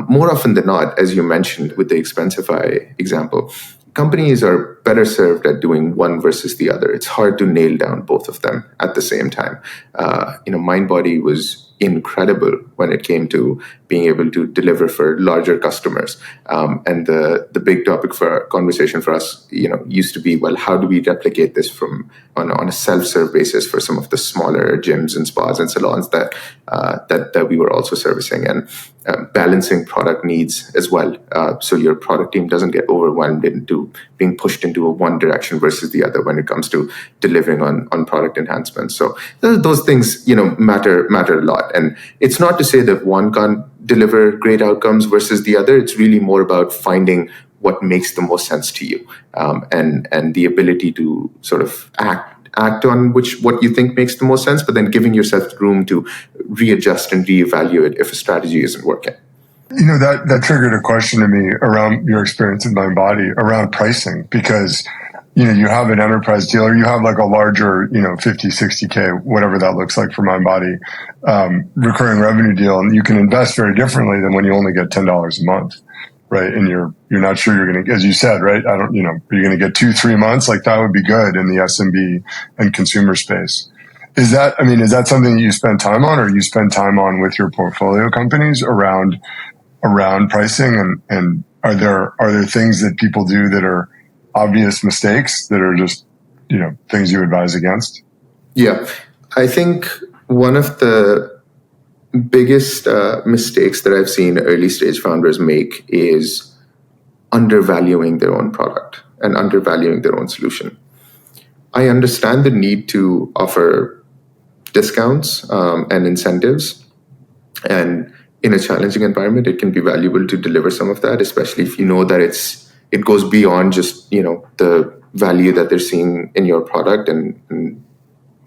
More often than not, as you mentioned with the Expensify example, companies are better served at doing one versus the other. It's hard to nail down both of them at the same time. Mindbody was incredible when it came to being able to deliver for larger customers. And the big topic for conversation for us, used to be, well, how do we replicate this on a self-serve basis for some of the smaller gyms and spas and salons that we were also servicing, and balancing product needs as well. So your product team doesn't get overwhelmed into being pushed into one direction versus the other when it comes to delivering on product enhancements. So those things, matter a lot. And it's not to say that one can't deliver great outcomes versus the other. It's really more about finding what makes the most sense to you, and the ability to sort of act on what you think makes the most sense, but then giving yourself room to readjust and reevaluate if a strategy isn't working. That triggered a question to me around your experience in Mindbody around pricing, because you have an enterprise deal, or you have like a larger, 50, 60K, whatever that looks like for Mindbody, recurring revenue deal. And you can invest very differently than when you only get $10 a month, right? And you're not sure you're going to, as you said, right? Are you going to get 2-3 months? Like that would be good in the SMB and consumer space. Is that something that you spend time on, or you spend time on with your portfolio companies around pricing? And are there things that people do that are obvious mistakes that are just, things you advise against? Yeah, I think one of the biggest mistakes that I've seen early stage founders make is undervaluing their own product and undervaluing their own solution. I understand the need to offer discounts and incentives, and in a challenging environment, it can be valuable to deliver some of that, especially if you know that it goes beyond just the value that they're seeing in your product and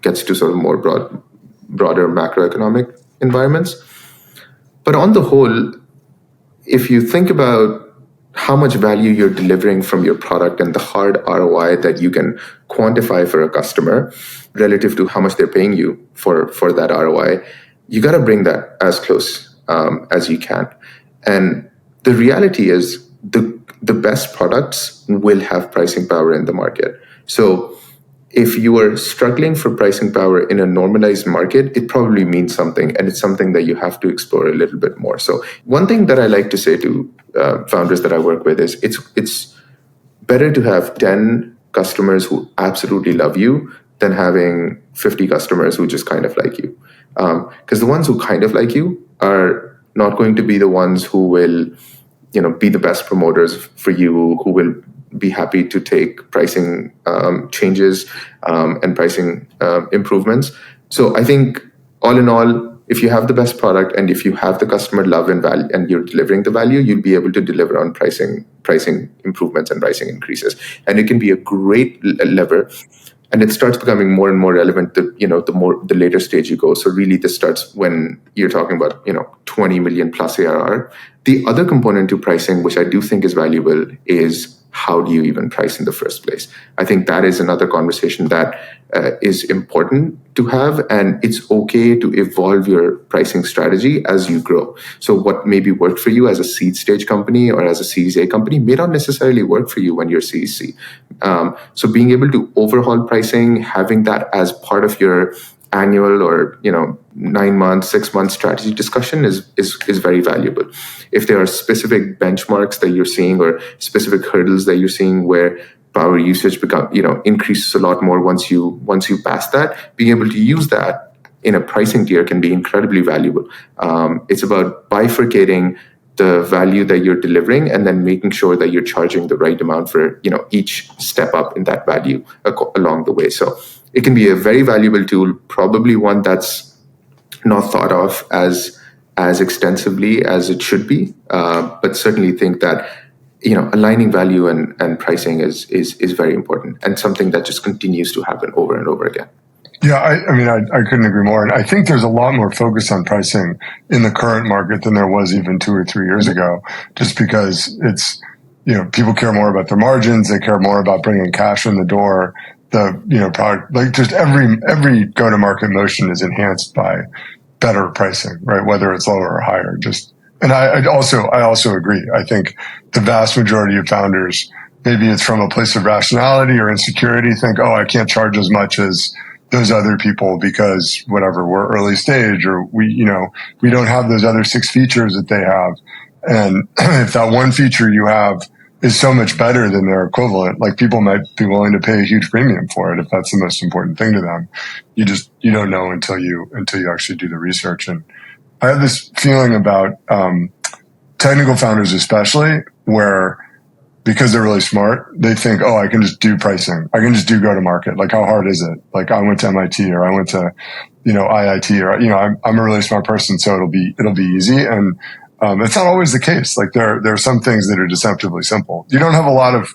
gets to sort of more broader macroeconomic environments. But on the whole, if you think about how much value you're delivering from your product and the hard ROI that you can quantify for a customer relative to how much they're paying you for that ROI, you got to bring that as close as you can. And the reality is the best products will have pricing power in the market. So if you are struggling for pricing power in a normalized market, it probably means something, and it's something that you have to explore a little bit more. So one thing that I like to say to founders that I work with is it's better to have 10 customers who absolutely love you than having 50 customers who just kind of like you. Because the ones who kind of like you are not going to be the ones who will be the best promoters for you, who will be happy to take pricing changes and pricing improvements. So I think all in all, if you have the best product and if you have the customer love and value and you're delivering the value, you'll be able to deliver on pricing improvements and pricing increases. And it can be a great lever. And it starts becoming more and more relevant the later stage you go. So really this starts when you're talking about 20 million plus ARR. The other component to pricing, which I do think is valuable, is how do you even price in the first place? I think that is another conversation that is important to have, and it's okay to evolve your pricing strategy as you grow. So what maybe worked for you as a seed stage company or as a Series A company may not necessarily work for you when you're Series C. So being able to overhaul pricing, having that as part of your annual or 9 month, 6 month strategy discussion is very valuable. If there are specific benchmarks that you're seeing or specific hurdles that you're seeing where power usage increases a lot more once you pass that, being able to use that in a pricing tier can be incredibly valuable. It's about bifurcating the value that you're delivering and then making sure that you're charging the right amount for each step up in that value along the way. So it can be a very valuable tool, probably one that's not thought of as extensively as it should be, but certainly think that aligning value and pricing is very important and something that just continues to happen over and over again. Yeah, I couldn't agree more. And I think there's a lot more focus on pricing in the current market than there was even 2 or 3 years ago, just because it's, people care more about their margins. They care more about bringing cash in the door. The, product, like just every go-to-market motion is enhanced by better pricing, right? Whether it's lower or higher. And I also agree. I think the vast majority of founders, maybe it's from a place of rationality or insecurity, think, oh, I can't charge as much as those other people because whatever, we're early stage or we don't have those other 6 features that they have. And if that one feature you have is so much better than their equivalent, like people might be willing to pay a huge premium for it if that's the most important thing to them. You don't know until you actually do the research. And I have this feeling about technical founders especially, where because they're really smart, they think, oh, I can just do pricing. I can just do go to market. Like, how hard is it? Like, I went to MIT or I went to, IIT or, I'm a really smart person, so it'll be easy. And it's not always the case. Like, there are some things that are deceptively simple. You don't have a lot of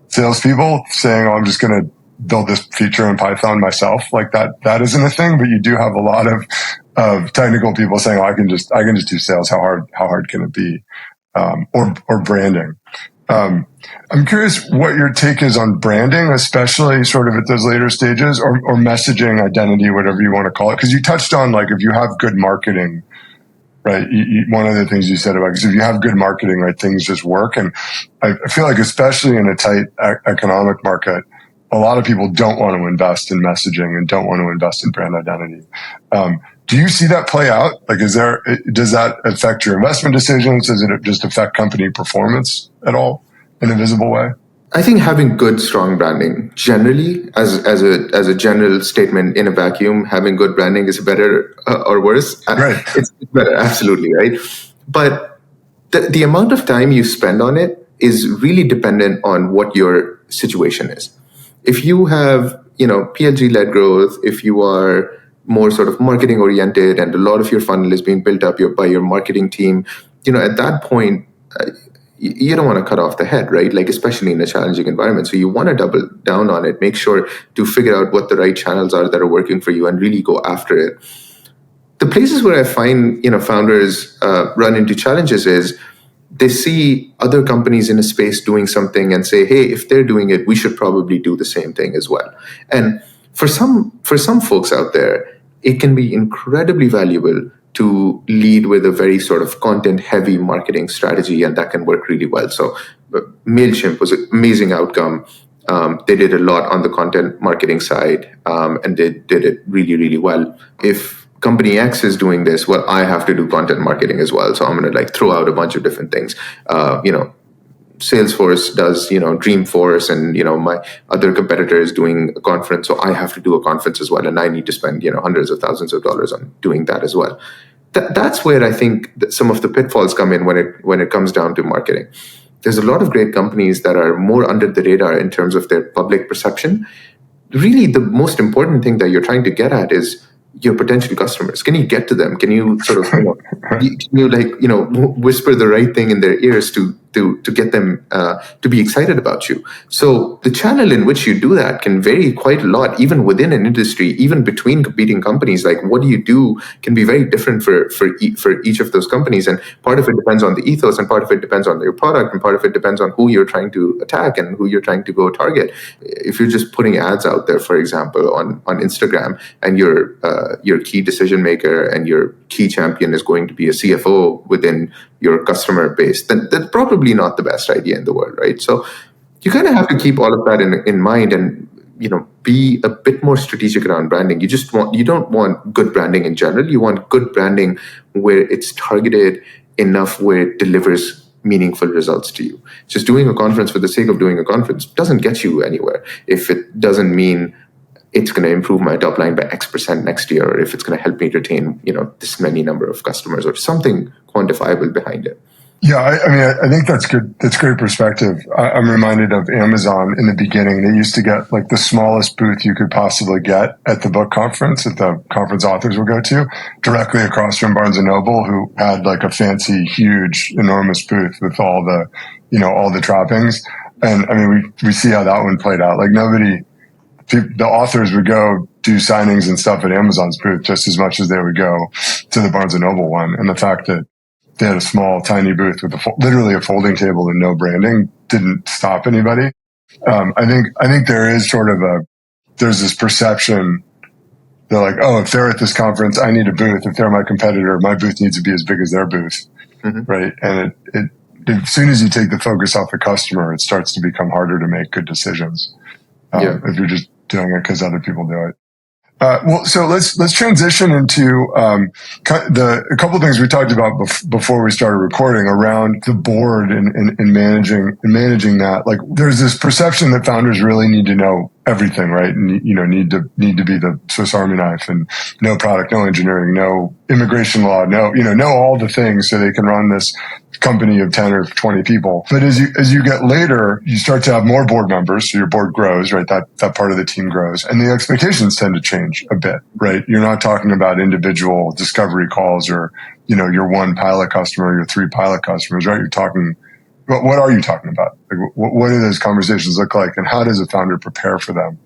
salespeople saying, oh, I'm just going to build this feature in Python myself. Like that isn't a thing, but you do have a lot of technical people saying, oh, I can just do sales. How hard can it be? Or branding. I'm curious what your take is on branding, especially sort of at those later stages, or messaging, identity, whatever you want to call it. Because you touched on, like, if you have good marketing, right? One of the things you said about, because if you have good marketing, right, things just work. And I feel like, especially in a tight economic market, a lot of people don't want to invest in messaging and don't want to invest in brand identity. Do you see that play out? Like, does that affect your investment decisions? Does it just affect company performance at all in a visible way? I think having good, strong branding generally, as a general statement in a vacuum, having good branding is better or worse. Right. It's better, absolutely, right? But the amount of time you spend on it is really dependent on what your situation is. If you have, PLG-led growth, if you are more sort of marketing oriented and a lot of your funnel is being built up by your marketing team, at that point, you don't want to cut off the head, right? Like, especially in a challenging environment. So you want to double down on it, make sure to figure out what the right channels are that are working for you and really go after it. The places where I find, founders run into challenges is they see other companies in a space doing something and say, hey, if they're doing it, we should probably do the same thing as well. And for some folks out there, it can be incredibly valuable to lead with a very sort of content-heavy marketing strategy, and that can work really well. So MailChimp was an amazing outcome. They did a lot on the content marketing side, and they did it really, really well. If company X is doing this, well, I have to do content marketing as well. So I'm going to throw out a bunch of different things. Salesforce does, Dreamforce, and, my other competitor is doing a conference. So I have to do a conference as well. And I need to spend, hundreds of thousands of dollars on doing that as well. That's where I think that some of the pitfalls come in when it comes down to marketing. There's a lot of great companies that are more under the radar in terms of their public perception. Really, the most important thing that you're trying to get at is your potential customers. Can you get to them? Can you sort of, whisper the right thing in their ears to get them to be excited about you? So the channel in which you do that can vary quite a lot, even within an industry, even between competing companies. Like, what do you do can be very different for each of those companies. And part of it depends on the ethos, and part of it depends on your product, and part of it depends on who you're trying to attack and who you're trying to go target. If you're just putting ads out there, for example, on Instagram, and your key decision maker and your key champion is going to be a CFO within your customer base, then that's probably not the best idea in the world, right? So you kind of have to keep all of that in mind, and be a bit more strategic around branding. You don't want good branding in general. You want good branding where it's targeted enough where it delivers meaningful results to you. Just doing a conference for the sake of doing a conference doesn't get you anywhere if it doesn't mean it's going to improve my top line by X% next year, or if it's going to help me retain, this many number of customers, or something quantifiable behind it. Yeah, I think that's good. That's great perspective. I'm reminded of Amazon in the beginning. They used to get the smallest booth you could possibly get at the book conference that the conference authors would go to, directly across from Barnes & Noble, who had a fancy, huge, enormous booth with all the trappings. And we see how that one played out. The authors would go do signings and stuff at Amazon's booth just as much as they would go to the Barnes & Noble one. And the fact that they had a small, tiny booth with literally a folding table and no branding didn't stop anybody. I think there is there's this perception. They're like, oh, if they're at this conference, I need a booth. If they're my competitor, my booth needs to be as big as their booth. Mm-hmm. Right. And it as soon as you take the focus off the customer, it starts to become harder to make good decisions. If you're just doing it because other people do it. So let's transition into a couple of things we talked about before we started recording around the board and managing that. There's this perception that founders really need to know everything, right? And need to be the Swiss Army knife, and no product, no engineering, no immigration law, know all the things so they can run this company of 10 or 20 people. But as you get later, you start to have more board members, so your board grows, right? That part of the team grows, and the expectations tend to change a bit, right? You're not talking about individual discovery calls or, your one pilot customer, your 3 pilot customers, right? You're talking, what are you talking about? What do those conversations look like, and how does a founder prepare for them?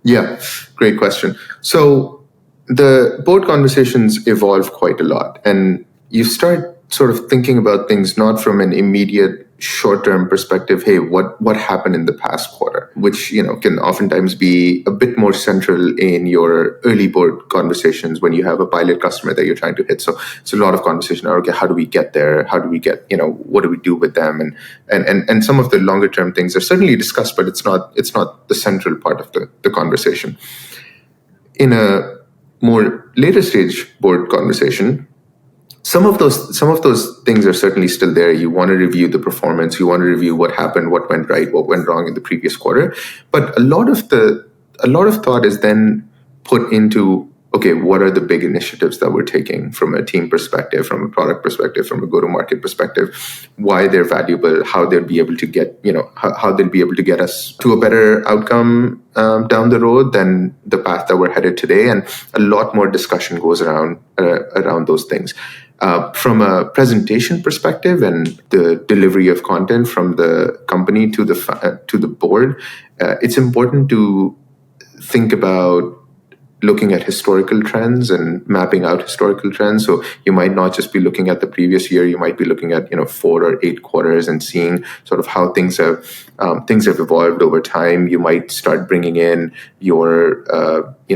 Yeah, great question. So the board conversations evolve quite a lot, and you start sort of thinking about things not from an immediate short-term perspective, hey, what happened in the past quarter, which can oftentimes be a bit more central in your early board conversations when you have a pilot customer that you're trying to hit. So it's a lot of conversation. Okay, how do we get there? How do we get, what do we do with them? And some of the longer term things are certainly discussed, but it's not the central part of the conversation. In a more later stage board conversation, some of those things are certainly still there. You want to review the performance. You want to review what happened, what went right, what went wrong in the previous quarter. But a lot of thought is then put into, okay, what are the big initiatives that we're taking from a team perspective, from a product perspective, from a go-to-market perspective, why they're valuable, how they'll be able to get, how they'll be able to get us to a better outcome down the road than the path that we're headed today. And a lot more discussion goes around those things. From a presentation perspective and the delivery of content from the company to the board, it's important to think about looking at historical trends and mapping out historical trends. So you might not just be looking at the previous year. You might be looking at 4 or 8 quarters and seeing sort of how things have evolved over time. You might start bringing in your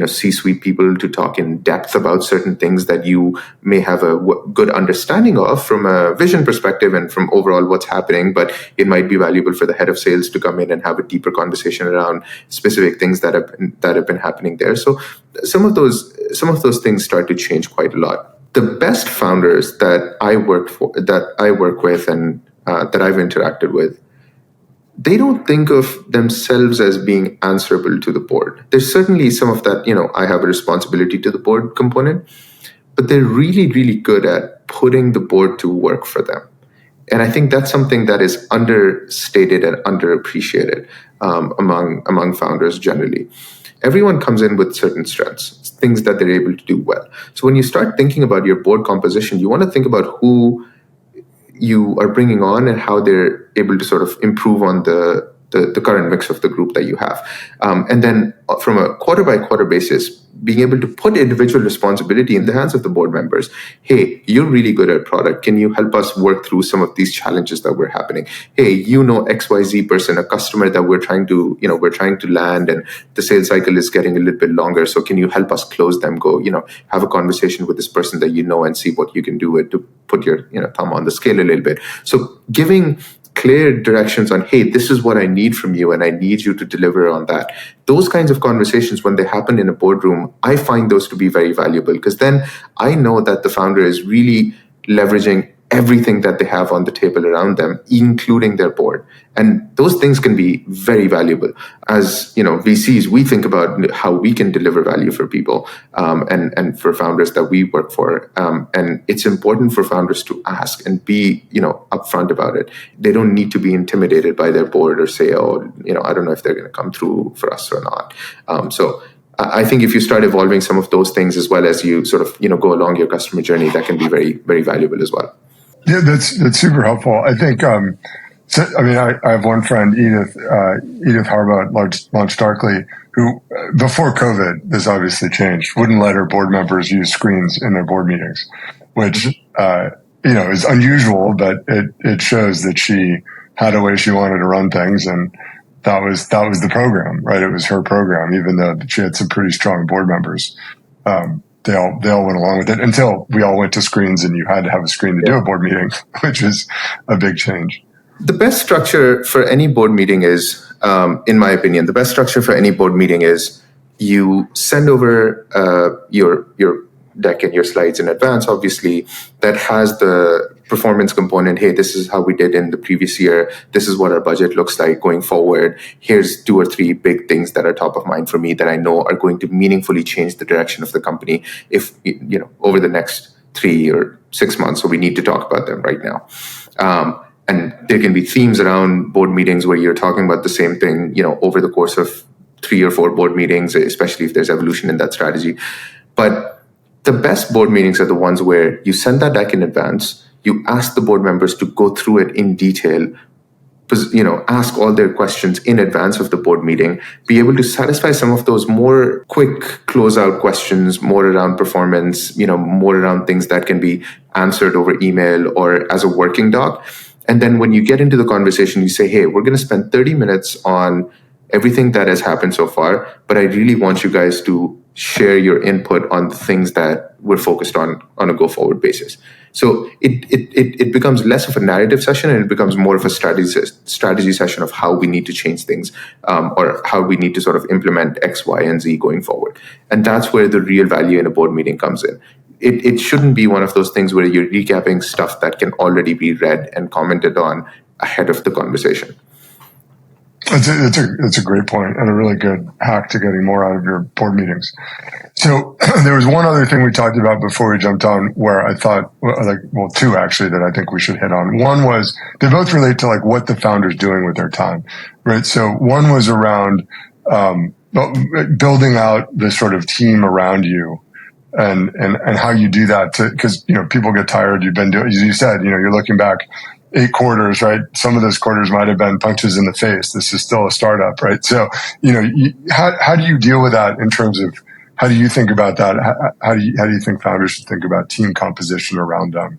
C-suite people to talk in depth about certain things that you may have a good understanding of from a vision perspective and from overall what's happening. But it might be valuable for the head of sales to come in and have a deeper conversation around specific things that have been happening there. So some of those things start to change quite a lot. The best founders that I work with, and that I've interacted with, they don't think of themselves as being answerable to the board. There's certainly some of that, I have a responsibility to the board component, but they're really, really good at putting the board to work for them. And I think that's something that is understated and underappreciated among founders generally. Everyone comes in with certain strengths, things that they're able to do well. So when you start thinking about your board composition, you want to think about who you are bringing on and how they're able to sort of improve on the current mix of the group that you have. And then from a quarter by quarter basis, being able to put individual responsibility in the hands of the board members. Hey, you're really good at product. Can you help us work through some of these challenges that were happening? Hey, XYZ person, a customer that we're trying to land, and the sales cycle is getting a little bit longer. So can you help us close them? Go, have a conversation with this person that and see what you can do to put your thumb on the scale a little bit. So giving clear directions on, hey, this is what I need from you, and I need you to deliver on that. Those kinds of conversations, when they happen in a boardroom, I find those to be very valuable, because then I know that the founder is really leveraging everything that they have on the table around them, including their board. And those things can be very valuable. As VCs, we think about how we can deliver value for people and for founders that we work for. And it's important for founders to ask and be upfront about it. They don't need to be intimidated by their board or say, oh, I don't know if they're going to come through for us or not. So I think if you start evolving some of those things, as well as you sort of go along your customer journey, that can be very, very valuable as well. Yeah, that's super helpful. I think, I have one friend, Edith Harbaugh, launched Darkly, who before COVID, this obviously changed, wouldn't let her board members use screens in their board meetings, which, is unusual, but it shows that she had a way she wanted to run things. And that was the program, right? It was her program, even though she had some pretty strong board members. They all went along with it until we all went to screens, and you had to have a screen to do a board meeting, which is a big change. The best structure for any board meeting is, in my opinion, you send over your deck and your slides in advance, obviously, that has the performance component. Hey, this is how we did in the previous year. This is what our budget looks like going forward. Here's 2 or 3 big things that are top of mind for me that I know are going to meaningfully change the direction of the company if over the next 3 or 6 months. So we need to talk about them right now. And there can be themes around board meetings where you're talking about the same thing, over the course of 3 or 4 board meetings, especially if there's evolution in that strategy. But the best board meetings are the ones where you send that deck in advance. You ask the board members to go through it in detail, ask all their questions in advance of the board meeting, be able to satisfy some of those more quick closeout questions, more around performance, more around things that can be answered over email or as a working doc. And then when you get into the conversation, you say, hey, we're going to spend 30 minutes on everything that has happened so far, but I really want you guys to share your input on the things that we're focused on a go forward basis. So it becomes less of a narrative session, and it becomes more of a strategy session of how we need to change things, or how we need to sort of implement X, Y, and Z going forward. And that's where the real value in a board meeting comes in. It shouldn't be one of those things where you're recapping stuff that can already be read and commented on ahead of the conversation. It's a great point and a really good hack to getting more out of your board meetings. So there was one other thing we talked about before we jumped on where I thought, two actually that I think we should hit on. One was they both relate to like what the founder's doing with their time, right? So one was around building out the sort of team around you. And how you do that because, people get tired. You've been doing, as you said, you're looking back 8 quarters, right? Some of those quarters might have been punches in the face. This is still a startup, right? So, how do you deal with that in terms of how do you think about that? How do you think founders should think about team composition around them?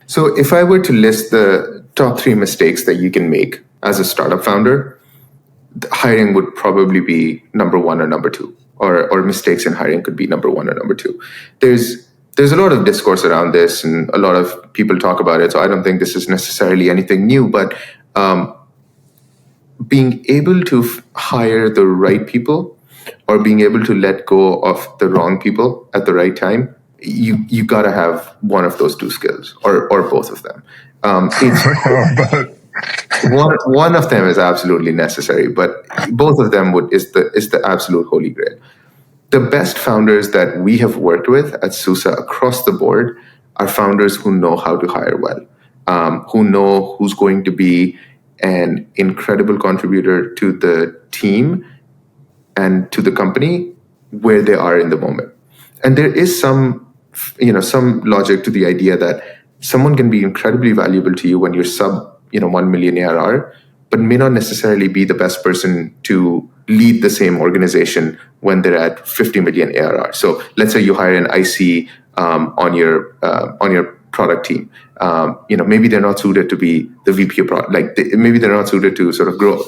So if I were to list the top 3 mistakes that you can make as a startup founder, hiring would probably be number 1 or number 2. Or mistakes in hiring could be number 1 or number 2. There's a lot of discourse around this, and a lot of people talk about it. So I don't think this is necessarily anything new. But being able to hire the right people, or being able to let go of the wrong people at the right time, you gotta have one of those 2 skills, or both of them. One of them is absolutely necessary, but both of them is the absolute holy grail. The best founders that we have worked with at Susa across the board are founders who know how to hire well, who know who's going to be an incredible contributor to the team and to the company where they are in the moment. And there is some logic to the idea that someone can be incredibly valuable to you when you're sub 1 million ARR, but may not necessarily be the best person to lead the same organization when they're at 50 million ARR. So let's say you hire an IC on your product team. Maybe they're not suited to be the VP of product. Maybe they're not suited to sort of grow,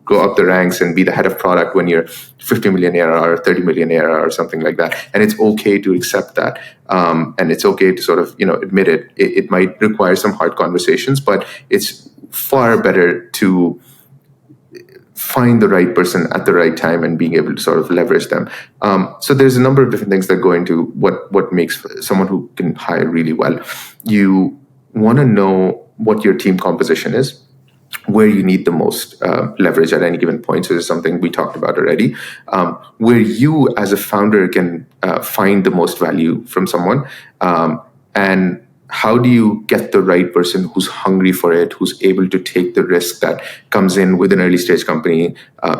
go up the ranks and be the head of product when you're 50 million ARR, 30 million ARR, or something like that. And it's okay to accept that. And it's okay to sort of, admit it. It might require some hard conversations, but it's far better to find the right person at the right time and being able to sort of leverage them. So there's a number of different things that go into what makes someone who can hire really well. You want to know what your team composition is, where you need the most leverage at any given point. So this is something we talked about already. Where you as a founder can find the most value from someone, and how do you get the right person who's hungry for it, who's able to take the risk that comes in with an early stage company,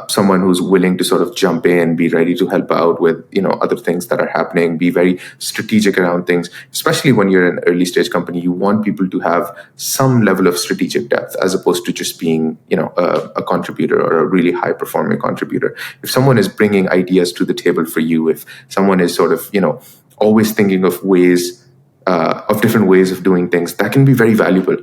someone who's willing to sort of jump in, be ready to help out with other things that are happening, be very strategic around things. Especially when you're an early stage company, you want people to have some level of strategic depth as opposed to just being a contributor or a really high performing contributor. If someone is bringing ideas to the table for you, if someone is sort of always thinking of ways of different ways of doing things, that can be very valuable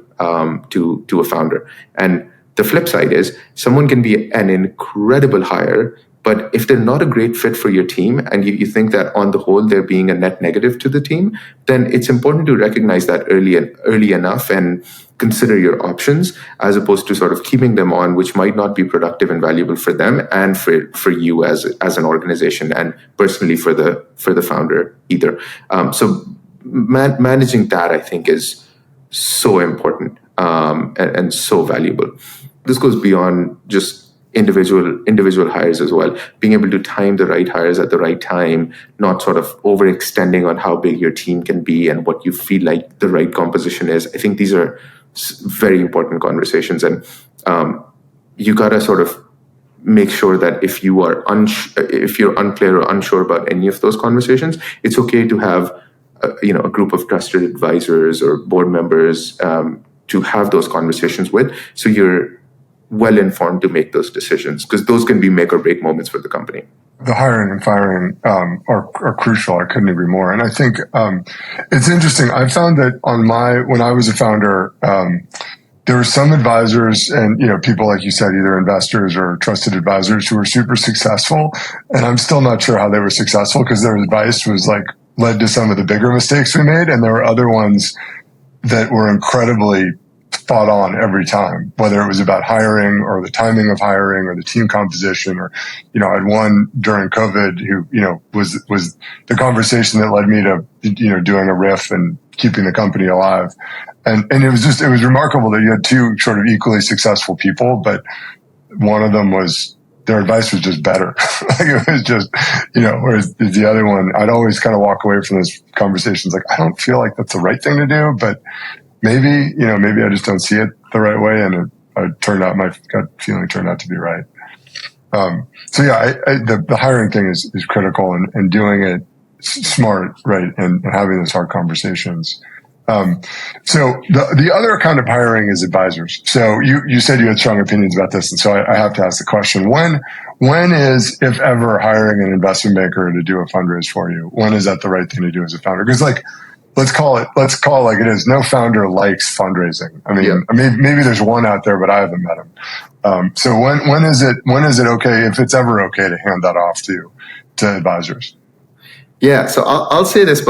to a founder. And the flip side is someone can be an incredible hire, but if they're not a great fit for your team and you think that on the whole they're being a net negative to the team, then it's important to recognize that early enough and consider your options, as opposed to sort of keeping them on, which might not be productive and valuable for them and for you as an organization, and personally for the founder either. So managing that, I think, is so important and so valuable. This goes beyond just individual hires as well. Being able to time the right hires at the right time, not sort of overextending on how big your team can be and what you feel like the right composition is. I think these are very important conversations, and you gotta sort of make sure that if you're unclear or unsure about any of those conversations, it's okay to have a group of trusted advisors or board members to have those conversations with, so you're well informed to make those decisions, because those can be make or break moments for the company. The hiring and firing are crucial. I couldn't agree more. And I think it's interesting. I found that when I was a founder, there were some advisors and, people like you said, either investors or trusted advisors who were super successful. And I'm still not sure how they were successful because their advice was like led to some of the bigger mistakes we made. And there were other ones that were incredibly spot on every time, whether it was about hiring or the timing of hiring or the team composition or, I had one during COVID who, was the conversation that led me to, doing a riff and keeping the company alive. And it was remarkable that you had two sort of equally successful people, but one of them their advice was just better. Like it was just, whereas the other one, I'd always kind of walk away from those conversations like, I don't feel like that's the right thing to do, but maybe I just don't see it the right way. And my gut feeling turned out to be right. The hiring thing is critical and doing it smart, right? And having those hard conversations. So the other kind of hiring is advisors. So you said you had strong opinions about this. And so I have to ask the question, when is, if ever, hiring an investment banker to do a fundraise for you? When is that the right thing to do as a founder? Because let's call it like it is. No founder likes fundraising. I mean, maybe there's one out there, but I haven't met him. So when is it okay, if it's ever okay, to hand that off to advisors? Yeah. So I'll say this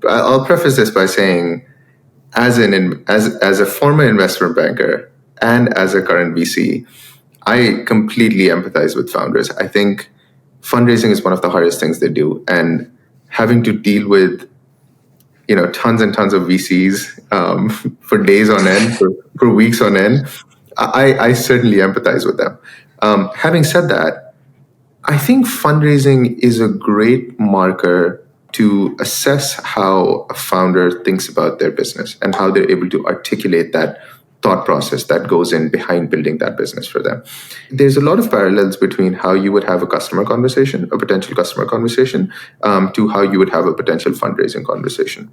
I'll preface this by saying, as a former investment banker and as a current VC, I completely empathize with founders. I think fundraising is one of the hardest things they do, and having to deal with tons and tons of VCs for days on end, for weeks on end, I certainly empathize with them. Having said that, I think fundraising is a great marker to assess how a founder thinks about their business and how they're able to articulate that thought process that goes in behind building that business for them. There's a lot of parallels between how you would have a potential customer conversation, to how you would have a potential fundraising conversation.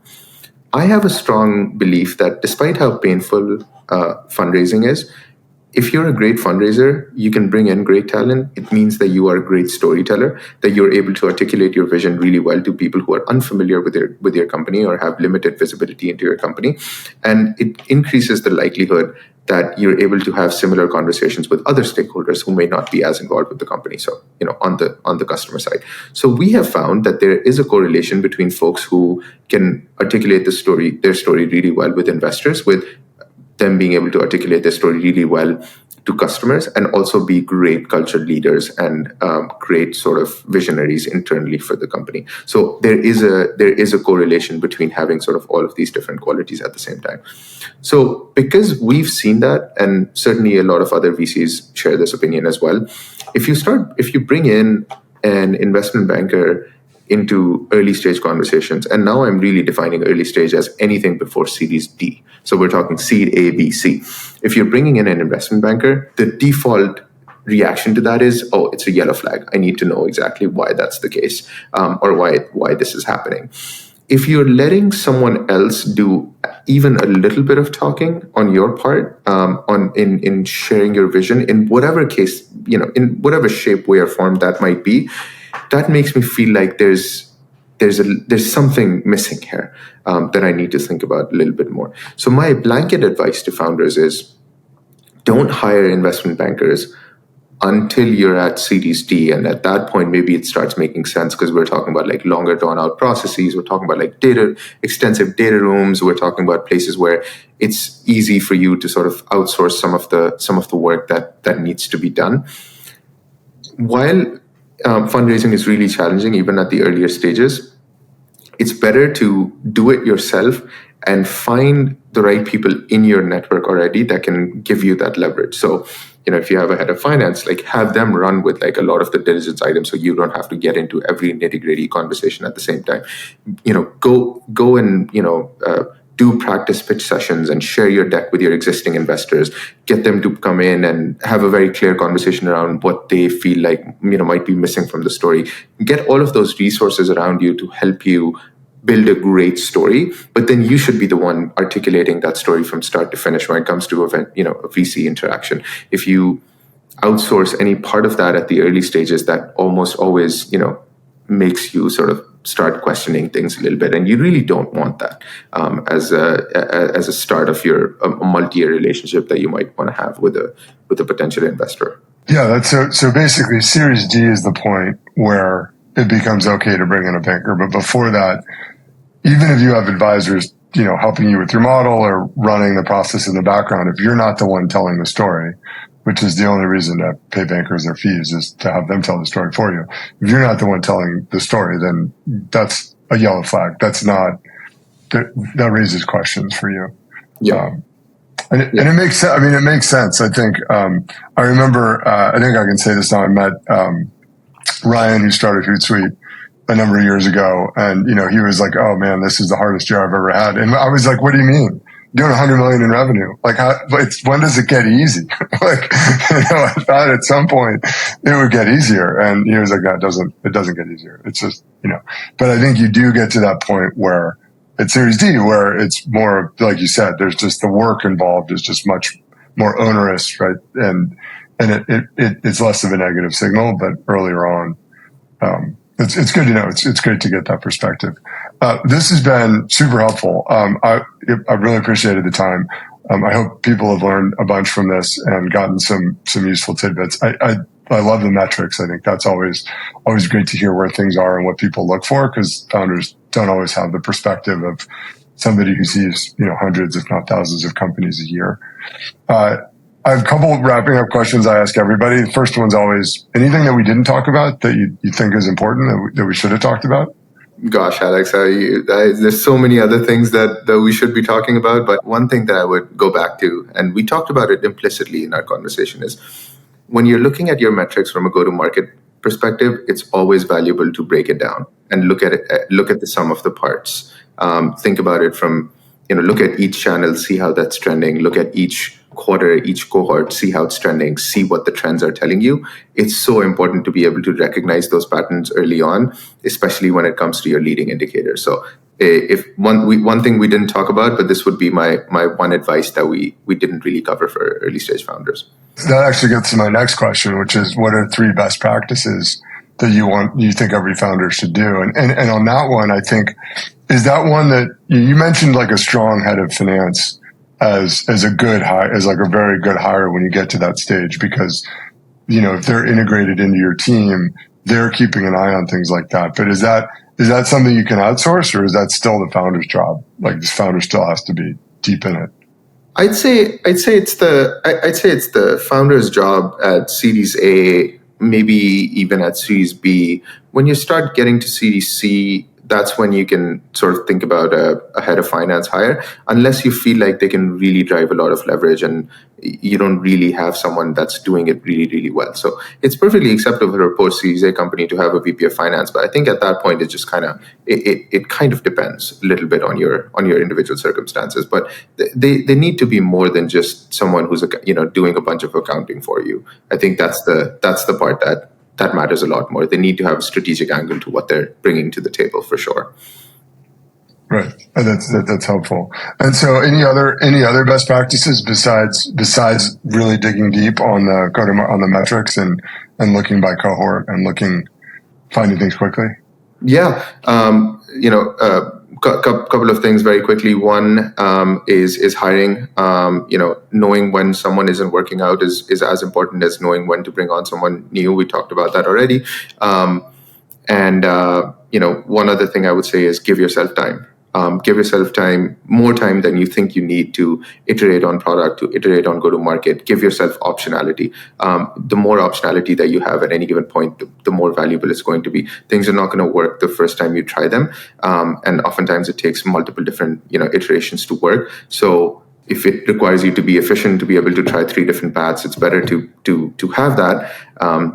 I have a strong belief that despite how painful fundraising is, if you're a great fundraiser, you can bring in great talent. It means that you are a great storyteller, that you're able to articulate your vision really well to people who are unfamiliar with your company or have limited visibility into your company. And it increases the likelihood that you're able to have similar conversations with other stakeholders who may not be as involved with the company. So, on the customer side. So we have found that there is a correlation between folks who can articulate their story really well with investors, with them being able to articulate their story really well to customers, and also be great culture leaders and great sort of visionaries internally for the company. So there is a correlation between having sort of all of these different qualities at the same time. So because we've seen that, and certainly a lot of other VCs share this opinion as well, if you bring in an investment banker into early stage conversations, and now I'm really defining early stage as anything before Series D. So we're talking seed A, B, C. If you're bringing in an investment banker, the default reaction to that is, oh, it's a yellow flag. I need to know exactly why that's the case, or why this is happening. If you're letting someone else do even a little bit of talking on your part, in sharing your vision, in whatever case, in whatever shape, way, or form that might be, that makes me feel like there's something missing here that I need to think about a little bit more. So my blanket advice to founders is, don't hire investment bankers until you're at Series D. And at that point, maybe it starts making sense, because we're talking about like longer drawn out processes. We're talking about like extensive data rooms. We're talking about places where it's easy for you to sort of outsource some of the work that needs to be done. While fundraising is really challenging, even at the earlier stages, it's better to do it yourself and find the right people in your network already that can give you that leverage. So, if you have a head of finance, like have them run with like a lot of the diligence items, so you don't have to get into every nitty-gritty conversation at the same time. Go and do practice pitch sessions and share your deck with your existing investors. Get them to come in and have a very clear conversation around what they feel like might be missing from the story. Get all of those resources around you to help you build a great story, but then you should be the one articulating that story from start to finish when it comes to a VC interaction. If you outsource any part of that at the early stages, that almost always makes you sort of start questioning things a little bit, and you really don't want that as a start of a multi-year relationship that you might want to have with a potential investor. Yeah, that's so basically Series D is the point where it becomes okay to bring in a banker. But before that, even if you have advisors, helping you with your model or running the process in the background, if you're not the one telling the story, which is the only reason to pay bankers their fees is to have them tell the story for you. If you're not the one telling the story, then that's a yellow flag. That raises questions for you. Yeah. And it makes sense. I mean, it makes sense. I think, I remember, I think I can say this now. I met, Ryan, who started Hootsuite a number of years ago. And, he was like, oh man, this is the hardest year I've ever had. And I was like, what do you mean? Doing 100 million in revenue. Like, when does it get easy? I thought at some point it would get easier. And he was like, no, it doesn't get easier. It's just, but I think you do get to that point where it's Series D, where it's more, like you said, there's just the work involved is just much more onerous, right? And it's less of a negative signal, but earlier on, it's good to know. It's great to get that perspective. This has been super helpful. I really appreciated the time. I hope people have learned a bunch from this and gotten some useful tidbits. I love the metrics. I think that's always great to hear where things are and what people look for, because founders don't always have the perspective of somebody who sees, hundreds, if not thousands of companies a year. I have a couple wrapping up questions I ask everybody. The first one's always, anything that we didn't talk about that you think is important that we should have talked about? Gosh, Alex, there's so many other things that we should be talking about. But one thing that I would go back to, and we talked about it implicitly in our conversation, is when you're looking at your metrics from a go-to-market perspective, it's always valuable to break it down and look at the sum of the parts. Think about it from, look at each channel, see how that's trending, look at each quarter, each cohort, see how it's trending, see what the trends are telling you. It's so important to be able to recognize those patterns early on, especially when it comes to your leading indicators. So if one thing we didn't talk about, but this would be my one advice that we didn't really cover for early stage founders. That actually gets to my next question, which is, what are 3 best practices that you think every founder should do? And on that one, I think, is that one that you mentioned, like a strong head of finance as a good hire, as like a very good hire when you get to that stage, because, if they're integrated into your team, they're keeping an eye on things like that. But is that something you can outsource, or is that still the founder's job? Like, this founder still has to be deep in it. I'd say it's the founder's job at Series A, maybe even at Series B. When you start getting to Series C, that's when you can sort of think about a head of finance hire, unless you feel like they can really drive a lot of leverage and you don't really have someone that's doing it really, really well. So it's perfectly acceptable for a post-Series A company to have a VP of finance, but I think at that point, it just it kind of depends a little bit on your individual circumstances. But they need to be more than just someone who's doing a bunch of accounting for you. I think that's the part that matters a lot more. They need to have a strategic angle to what they're bringing to the table, for sure. Right, and that's helpful. And so, any other best practices besides really digging deep on the metrics and looking by cohort and finding things quickly? Yeah, couple of things very quickly. One is hiring. Knowing when someone isn't working out is as important as knowing when to bring on someone new. We talked about that already. One other thing I would say is give yourself time. Give yourself time, more time than you think you need to iterate on product, to iterate on go-to-market. Give yourself optionality. The more optionality that you have at any given point, the more valuable it's going to be. Things are not going to work the first time you try them. And oftentimes it takes multiple different iterations to work. So if it requires you to be efficient, to be able to try 3 different paths, it's better to have that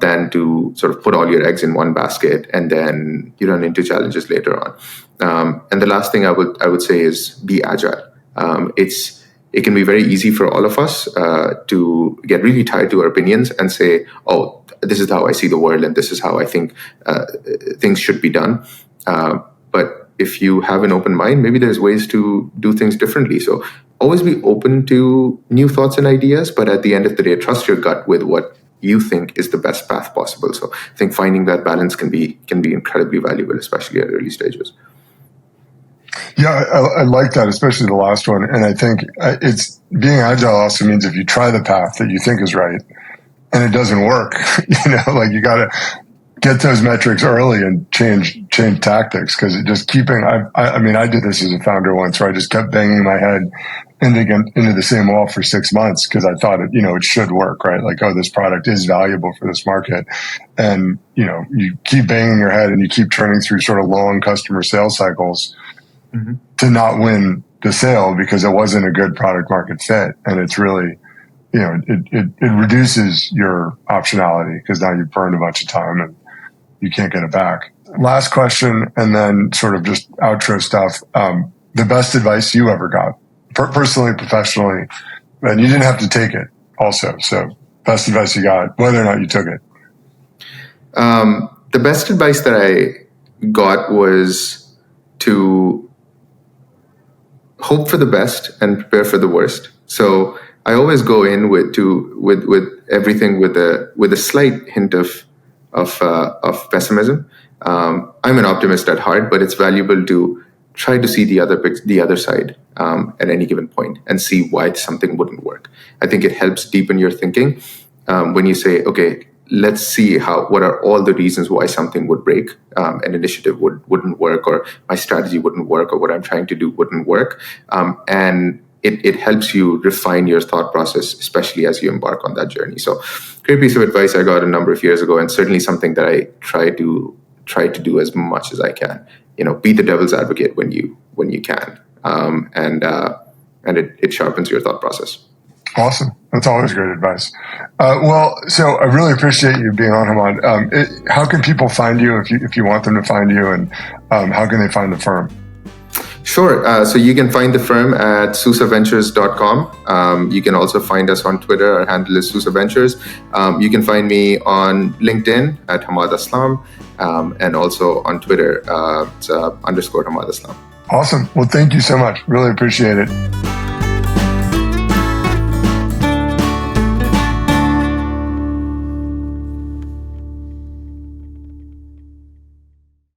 than to sort of put all your eggs in one basket and then you run into challenges later on. And the last thing I would say is be agile. It can be very easy for all of us to get really tied to our opinions and say, oh, this is how I see the world and this is how I think things should be done. But if you have an open mind, maybe there's ways to do things differently. So always be open to new thoughts and ideas, but at the end of the day, trust your gut with what you think is the best path possible. So I think finding that balance can be incredibly valuable, especially at early stages. Yeah, I like that, especially the last one. And I think it's being agile also means if you try the path that you think is right and it doesn't work, like you got to get those metrics early and change tactics, because it just keeping, I did this as a founder once where I just kept banging my head into the same wall for 6 months because I thought it should work, right? Like, oh, this product is valuable for this market. And, you keep banging your head and you keep turning through sort of long customer sales cycles to not win the sale because it wasn't a good product market fit. And it's really, it reduces your optionality because now you've burned a bunch of time and you can't get it back. Last question, and then sort of just outro stuff. The best advice you ever got, personally, professionally, and you didn't have to take it also. So best advice you got, whether or not you took it. The best advice that I got was to hope for the best and prepare for the worst. So I always go in with everything with a slight hint of pessimism. I'm an optimist at heart, but it's valuable to try to see the other side at any given point and see why something wouldn't work. I think it helps deepen your thinking when you say, okay, let's see what are all the reasons why something would break, an initiative wouldn't work, or my strategy wouldn't work, or what I'm trying to do wouldn't work, and it helps you refine your thought process, especially as you embark on that journey. So, great piece of advice I got a number of years ago, and certainly something that I try to do as much as I can. Be the devil's advocate when you can, and it sharpens your thought process. Awesome. That's always great advice. So I really appreciate you being on, Hammad. How can people find you if you want them to find you, and how can they find the firm? Sure. So you can find the firm at susaventures.com. You can also find us on Twitter. Our handle is Susa Ventures. You can find me on LinkedIn at Hammad Aslam, and also on Twitter, it's _Hammad Aslam. Awesome. Well, thank you so much. Really appreciate it.